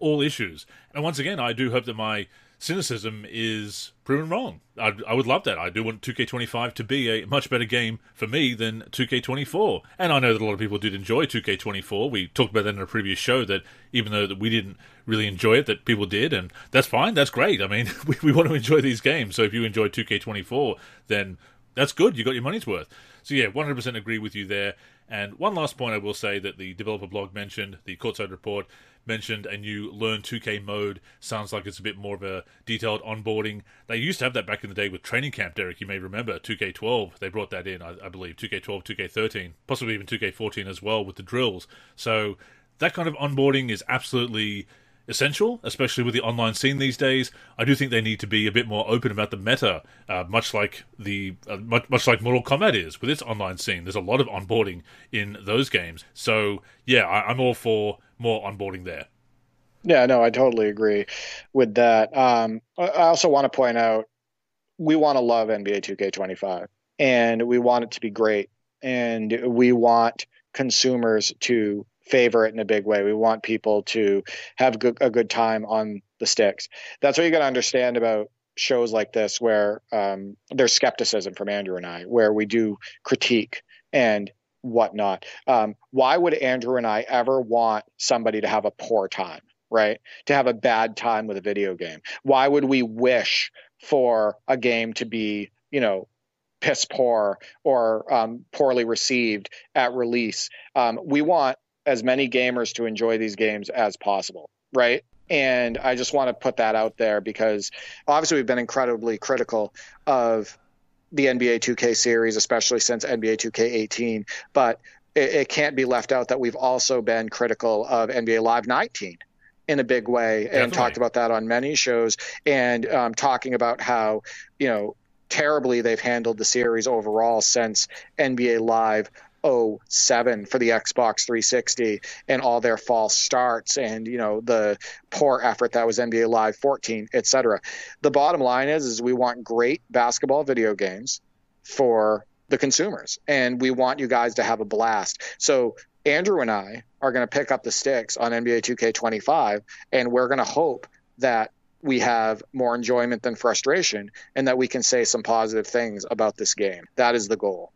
All issues. And once again, I do hope that my cynicism is proven wrong. I would love that. I do want 2K25 to be a much better game for me than 2K24. And I know that a lot of people did enjoy 2K24. We talked about that in a previous show, that even though that we didn't really enjoy it, that people did, and that's fine, that's great. I mean, we want to enjoy these games, so if you enjoy 2K24, then that's good, you got your money's worth. So yeah, 100% agree with you there. And one last point I will say that the developer blog mentioned, the Courtside report mentioned a new Learn 2K mode. Sounds like it's a bit more of a detailed onboarding. They used to have that back in the day with Training Camp, Derek. You may remember 2K12. They brought that in, I believe, 2K12, 2K13, possibly even 2K14 as well with the drills. So that kind of onboarding is absolutely essential, especially with the online scene these days. I do think they need to be a bit more open about the meta, much like Mortal Kombat is with its online scene. There's a lot of onboarding in those games. So yeah, I'm all for more onboarding there. Yeah, no, I totally agree with that. I also want to point out, we want to love NBA 2K25, and we want it to be great, and we want consumers to favor it in a big way. We want people to have a good time on the sticks. That's what you got to understand about shows like this, where there's skepticism from Andrew and I, where we do critique and whatnot. Why would Andrew and I ever want somebody to have a poor time, right? To have a bad time with a video game? Why would we wish for a game to be, piss poor or poorly received at release? We want as many gamers to enjoy these games as possible, right? And I just want to put that out there, because obviously we've been incredibly critical of the NBA 2K series, especially since NBA 2K18, but it can't be left out that we've also been critical of NBA Live 19 in a big way. Definitely. And talked about that on many shows, and talking about how, terribly they've handled the series overall since NBA Live 07 for the Xbox 360 and all their false starts and, the poor effort that was NBA Live 14, etc. The bottom line is we want great basketball video games for the consumers, and we want you guys to have a blast. So Andrew and I are going to pick up the sticks on NBA 2K25, and we're going to hope that we have more enjoyment than frustration, and that we can say some positive things about this game. That is the goal.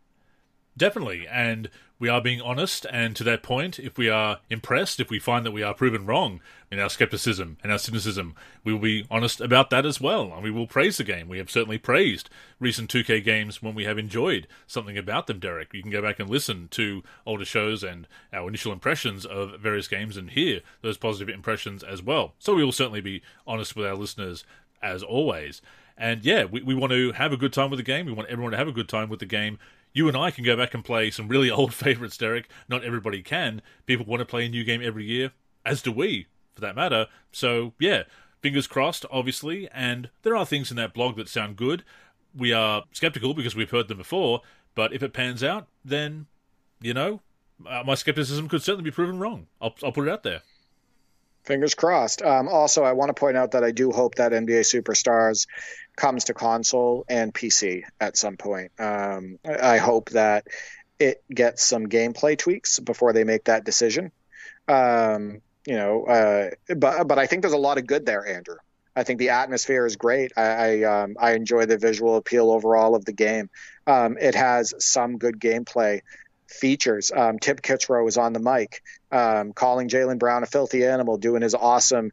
Definitely, and we are being honest, and to that point, if we are impressed, if we find that we are proven wrong in our skepticism and our cynicism, we will be honest about that as well, and we will praise the game. We have certainly praised recent 2K games when we have enjoyed something about them, Derek. You can go back and listen to older shows and our initial impressions of various games and hear those positive impressions as well. So we will certainly be honest with our listeners as always. And yeah, we want to have a good time with the game. We want everyone to have a good time with the game. You and I can go back and play some really old favourites, Derek. Not everybody can. People want to play a new game every year, as do we, for that matter. So, yeah, fingers crossed, obviously. And there are things in that blog that sound good. We are sceptical because we've heard them before. But if it pans out, then, my skepticism could certainly be proven wrong. I'll put it out there. Fingers crossed. Also, I want to point out that I do hope that NBA Superstars comes to console and PC at some point. I hope that it gets some gameplay tweaks before they make that decision. But I think there's a lot of good there, Andrew. I think the atmosphere is great. I enjoy the visual appeal overall of the game. It has some good gameplay features. Tip Kitzrow was on the mic, calling Jaylen Brown a filthy animal, doing his awesome,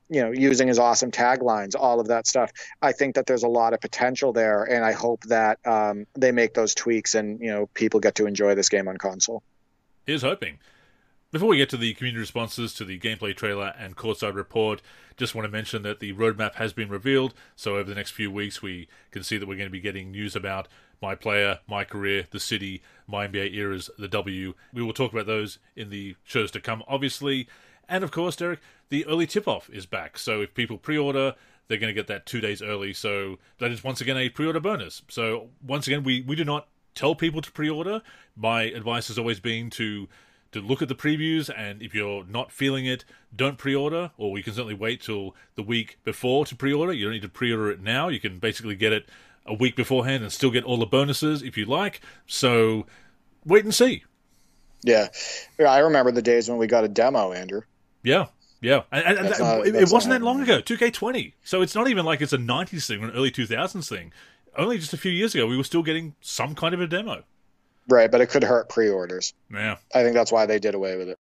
using his awesome taglines, all of that stuff. I think that there's a lot of potential there, and I hope that they make those tweaks and, people get to enjoy this game on console. Here's hoping. Before we get to the community responses to the gameplay trailer and courtside report, just want to mention that the roadmap has been revealed, so over the next few weeks we can see that we're going to be getting news about my player, my career, the city, my NBA eras, the W. We will talk about those in the shows to come, obviously. And of course, Derek, the early tip-off is back, so if people pre-order, they're going to get that 2 days early, so that is once again a pre-order bonus. So once again, we do not tell people to pre-order. My advice has always been to look at the previews, and if you're not feeling it, don't pre-order, or we can certainly wait till the week before to pre-order. You don't need to pre-order it now. You can basically get it a week beforehand and still get all the bonuses if you like. So wait and see. Yeah. I remember the days when we got a demo, Andrew. Yeah. And it wasn't that long ago, 2K20. So it's not even like it's a 90s thing or an early 2000s thing. Only just a few years ago, we were still getting some kind of a demo. Right, but it could hurt pre-orders. Yeah. I think that's why they did away with it.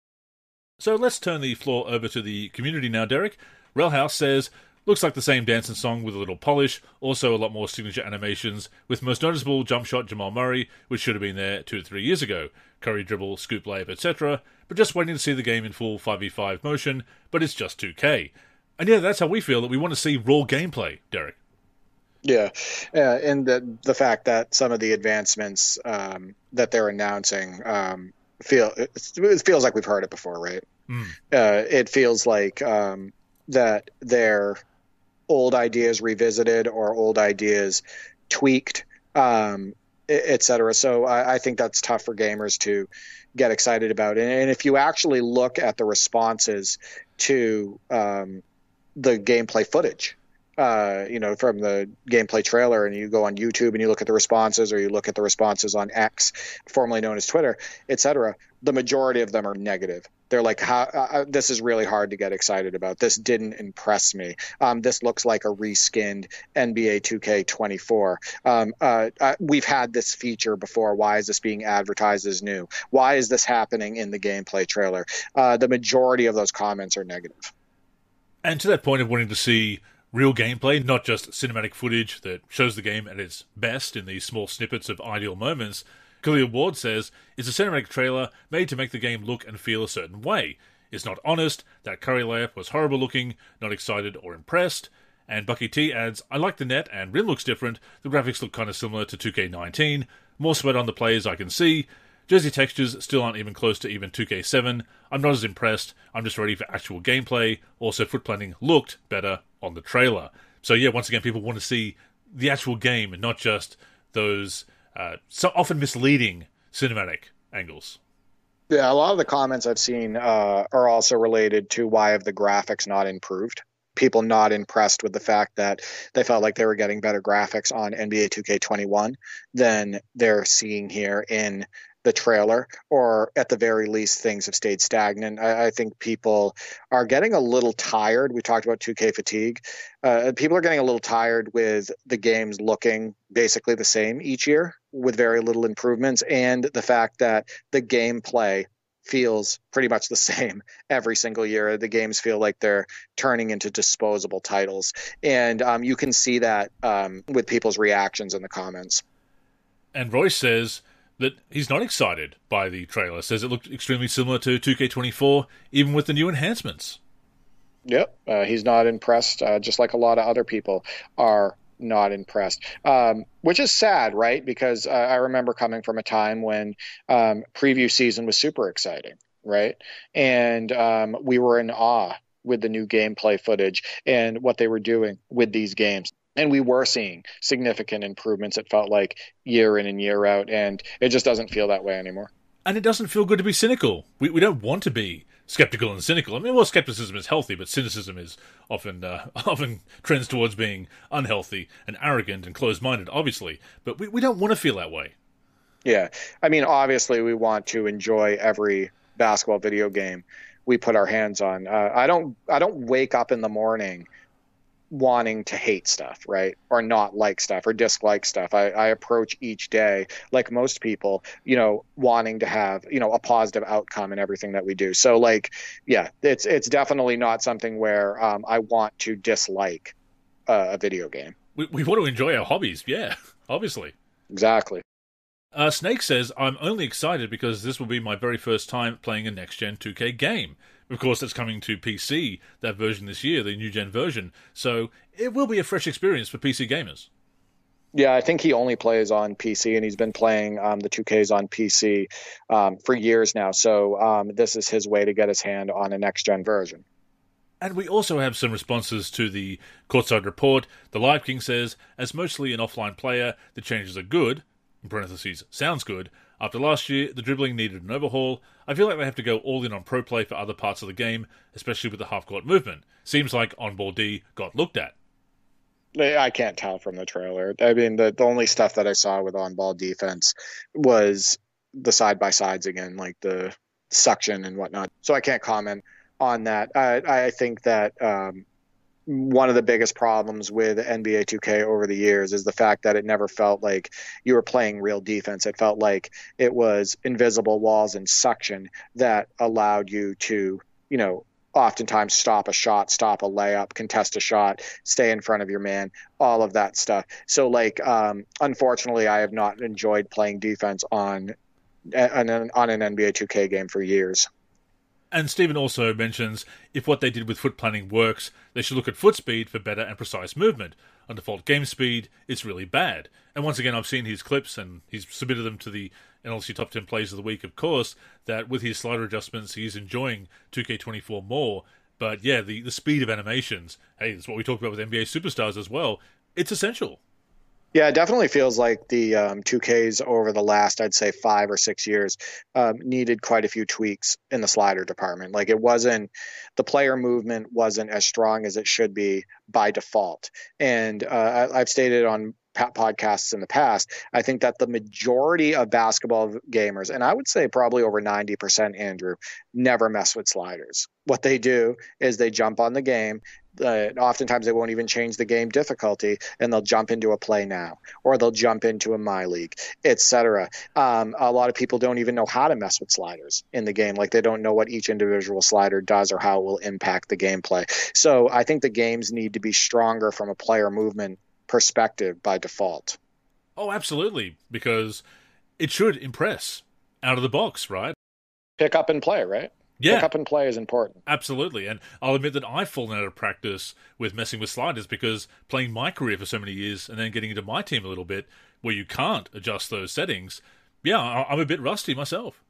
So let's turn the floor over to the community now, Derek. Relhouse says, looks like the same dancing song with a little polish, also a lot more signature animations, with most noticeable jump shot Jamal Murray, which should have been there 2 to 3 years ago, Curry dribble, scoop layup, etc., but just waiting to see the game in full 5v5 motion, but it's just 2K. And yeah, that's how we feel, that we want to see raw gameplay, Derek. Yeah, and the fact that some of the advancements that they're announcing it feels like we've heard it before, right? It feels like that they're old ideas revisited or old ideas tweaked, etc. So I think that's tough for gamers to get excited about. And if you actually look at the responses to the gameplay footage, from the gameplay trailer, and you go on YouTube and you look at the responses, or you look at the responses on X, formerly known as Twitter, etc., the majority of them are negative. They're like, this is really hard to get excited about. This didn't impress me. This looks like a reskinned NBA 2K24. We've had this feature before. Why is this being advertised as new? Why is this happening in the gameplay trailer? The majority of those comments are negative. And to that point of wanting to see real gameplay, not just cinematic footage that shows the game at its best in these small snippets of ideal moments, Khalil Ward says, it's a cinematic trailer made to make the game look and feel a certain way. It's not honest, that Curry layup was horrible looking, not excited or impressed. And Bucky T adds, I like the net and rim looks different, the graphics look kind of similar to 2K19, more sweat on the players I can see, jersey textures still aren't even close to even 2K7, I'm not as impressed, I'm just ready for actual gameplay, also foot planning looked better on the trailer. So yeah, once again, people want to see the actual game and not just those so often misleading cinematic angles. Yeah, a lot of the comments I've seen are also related to why have the graphics not improved. People not impressed with the fact that they felt like they were getting better graphics on NBA 2K21 than they're seeing here in the trailer, or at the very least, things have stayed stagnant. I think people are getting a little tired. We talked about 2K fatigue. People are getting a little tired with the games looking basically the same each year. with very little improvements, and the fact that the gameplay feels pretty much the same every single year. The games feel like they're turning into disposable titles. And you can see that with people's reactions in the comments. And Royce says that he's not excited by the trailer, says it looked extremely similar to 2K24, even with the new enhancements. Yep, he's not impressed, just like a lot of other people are not impressed, which is sad, right? Because I remember coming from a time when preview season was super exciting, right? And we were in awe with the new gameplay footage and what they were doing with these games. And we were seeing significant improvements, it felt like, year in and year out, and it just doesn't feel that way anymore. And it doesn't feel good to be cynical. We don't want to be skeptical and cynical. I mean, well, skepticism is healthy, but cynicism is often trends towards being unhealthy and arrogant and closed-minded, obviously. But we don't want to feel that way. Yeah. I mean, obviously, we want to enjoy every basketball video game we put our hands on. I don't wake up in the morning wanting to hate stuff, right? Or not like stuff or dislike stuff. I approach each day, like most people, wanting to have, a positive outcome in everything that we do. So it's definitely not something where I want to dislike a video game. We want to enjoy our hobbies. Yeah, obviously. Exactly. Snake says, I'm only excited because this will be my very first time playing a next-gen 2K game. Of course, that's coming to PC, that version this year, the new-gen version. So it will be a fresh experience for PC gamers. Yeah, I think he only plays on PC, and he's been playing the 2Ks on PC for years now. So this is his way to get his hand on a next-gen version. And we also have some responses to the courtside report. The Live King says, as mostly an offline player, the changes are good. In parentheses, sounds good. After last year, the dribbling needed an overhaul. I feel like they have to go all in on pro play for other parts of the game, especially with the half-court movement. Seems like on-ball D got looked at. I can't tell from the trailer. I mean, the only stuff that I saw with on-ball defense was the side-by-sides again, like the suction and whatnot. So I can't comment on that. I think that one of the biggest problems with NBA 2K over the years is the fact that it never felt like you were playing real defense. It felt like it was invisible walls and suction that allowed you to, oftentimes stop a shot, stop a layup, contest a shot, stay in front of your man, all of that stuff. So unfortunately, I have not enjoyed playing defense on an NBA 2K game for years. And Stephen also mentions, if what they did with foot planning works, they should look at foot speed for better and precise movement. On default game speed, it's really bad. And once again, I've seen his clips, and he's submitted them to the NLSC Top 10 Plays of the Week, of course, that with his slider adjustments, he's enjoying 2K24 more. But yeah, the speed of animations, hey, that's what we talked about with NBA Superstars as well, it's essential. Yeah, it definitely feels like the 2Ks over the last, I'd say, 5 or 6 years needed quite a few tweaks in the slider department. Like the player movement wasn't as strong as it should be by default. And I've stated on podcasts in the past, I think that the majority of basketball gamers, and I would say probably over 90%, Andrew, never mess with sliders. What they do is they jump on the game. Oftentimes they won't even change the game difficulty, and they'll jump into a play now, or they'll jump into a My League, etc. A lot of people don't even know how to mess with sliders in the game. Like, they don't know what each individual slider does or how it will impact the gameplay. So I think the games need to be stronger from a player movement perspective by default. Oh, absolutely, because it should impress out of the box, right? Pick up and play, right? Yeah. Pick up and play is important. Absolutely. And I'll admit that I've fallen out of practice with messing with sliders because playing my career for so many years and then getting into my team a little bit where you can't adjust those settings, yeah, I'm a bit rusty myself.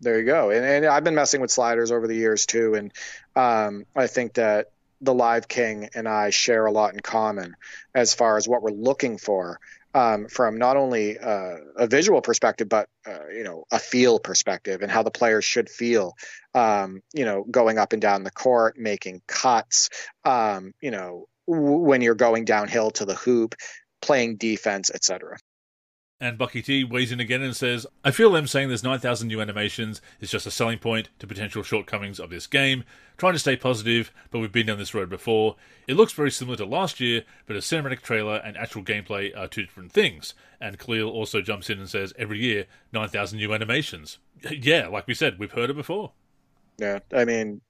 There you go. And I've been messing with sliders over the years too. And I think that the Live King and I share a lot in common as far as what we're looking for from not only a visual perspective, but a feel perspective and how the players should feel, going up and down the court, making cuts, when you're going downhill to the hoop, playing defense, etc. And Bucky T weighs in again and says, I feel them saying there's 9,000 new animations is just a selling point to potential shortcomings of this game. Trying to stay positive, but we've been down this road before. It looks very similar to last year, but a cinematic trailer and actual gameplay are two different things. And Khalil also jumps in and says, every year, 9,000 new animations. Yeah, like we said, we've heard it before. Yeah, I mean,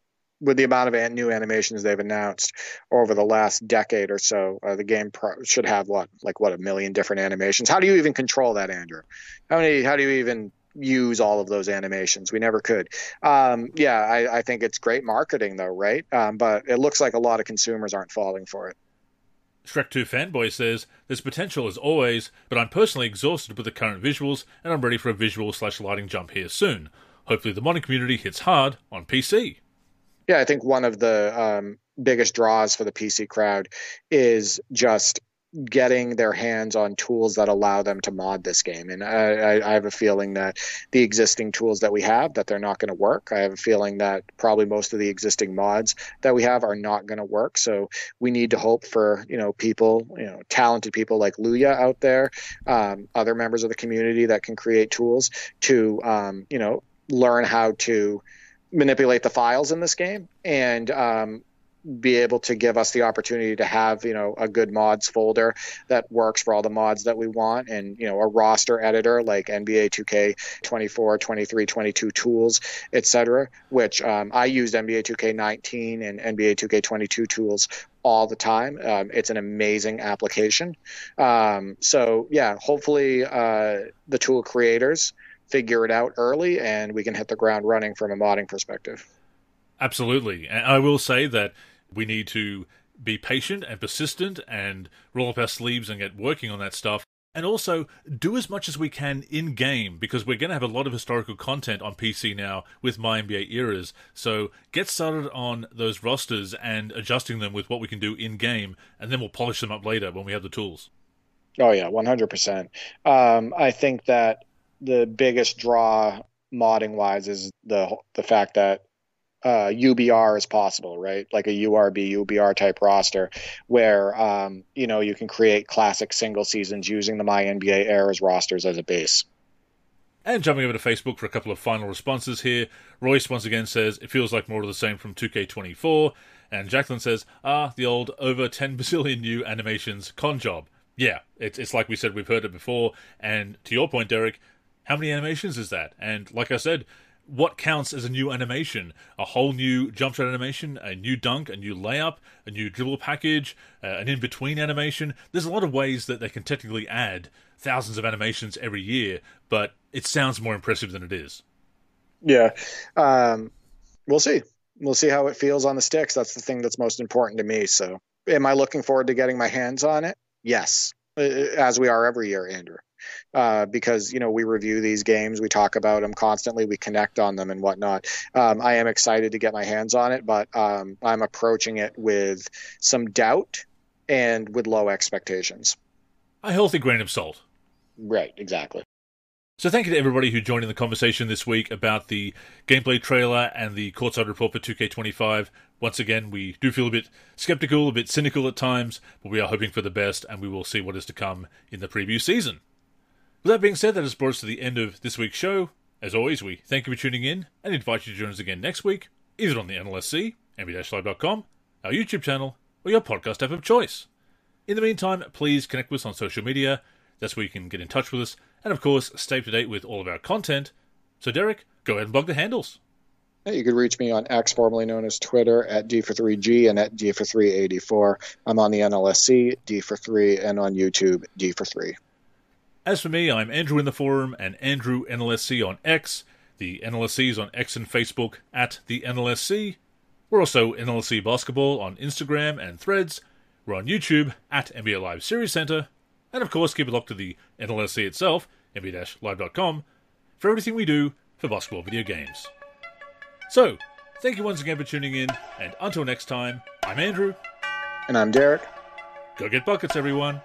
with the amount of new animations they've announced over the last decade or so, the game should have a million different animations. How do you even control that, Andrew? How do you even use all of those animations? We never could. I think it's great marketing though, right? But it looks like a lot of consumers aren't falling for it. Shrek 2 Fanboy says, there's potential as always, but I'm personally exhausted with the current visuals, and I'm ready for a visual/lighting jump here soon. Hopefully the modding community hits hard on PC. Yeah, I think one of the biggest draws for the PC crowd is just getting their hands on tools that allow them to mod this game. And I have a feeling that the existing tools that we have, that they're not going to work. I have a feeling that probably most of the existing mods that we have are not going to work. So we need to hope for, people, talented people like Luya out there, other members of the community that can create tools to, learn how to manipulate the files in this game and be able to give us the opportunity to have a good mods folder that works for all the mods that we want, and a roster editor like NBA 2K 24, 23, 22 tools, etc., which I used NBA 2K 19 and NBA 2K 22 tools all the time. It's an amazing application. Hopefully the tool creators figure it out early and we can hit the ground running from a modding perspective. Absolutely. And I will say that we need to be patient and persistent and roll up our sleeves and get working on that stuff. And also do as much as we can in-game, because we're going to have a lot of historical content on PC now with My NBA Eras. So get started on those rosters and adjusting them with what we can do in-game, and then we'll polish them up later when we have the tools. Oh, yeah, 100%. I think that the biggest draw modding-wise is the fact that UBR is possible, right? Like a URB, UBR type roster where, you can create classic single seasons using the My NBA Eras rosters as a base. And jumping over to Facebook for a couple of final responses here. Royce once again says, it feels like more of the same from 2K24. And Jacqueline says, the old over 10 bazillion new animations con job. Yeah, it's like we said, we've heard it before. And to your point, Derek, how many animations is that? And like I said, what counts as a new animation? A whole new jump shot animation, a new dunk, a new layup, a new dribble package, an in-between animation. There's a lot of ways that they can technically add thousands of animations every year, but it sounds more impressive than it is. Yeah. We'll see. We'll see how it feels on the sticks. That's the thing that's most important to me. So am I looking forward to getting my hands on it? Yes. As we are every year, Andrew. Because, we review these games, we talk about them constantly, we connect on them and whatnot. I am excited to get my hands on it, but I'm approaching it with some doubt and with low expectations. A healthy grain of salt. Right, exactly. So thank you to everybody who joined in the conversation this week about the gameplay trailer and the courtside report for 2K25. Once again, we do feel a bit skeptical, a bit cynical at times, but we are hoping for the best, and we will see what is to come in the preview season. With that being said, that has brought us to the end of this week's show. As always, we thank you for tuning in and invite you to join us again next week, either on the NLSC, nb-live.com, our YouTube channel, or your podcast app of choice. In the meantime, please connect with us on social media. That's where you can get in touch with us, and of course, stay up to date with all of our content. So Derek, go ahead and plug the handles. You can reach me on X, formerly known as Twitter, at D43G and at D4384. I'm on the NLSC, D43, and on YouTube, D43. As for me, I'm Andrew in the forum and Andrew NLSC on X. The NLSC is on X and Facebook at the NLSC. We're also NLSC Basketball on Instagram and Threads. We're on YouTube at NBA Live Series Center. And of course, keep it locked to the NLSC itself, nb-live.com, for everything we do for basketball video games. So, thank you once again for tuning in, and until next time, I'm Andrew. And I'm Derek. Go get buckets, everyone.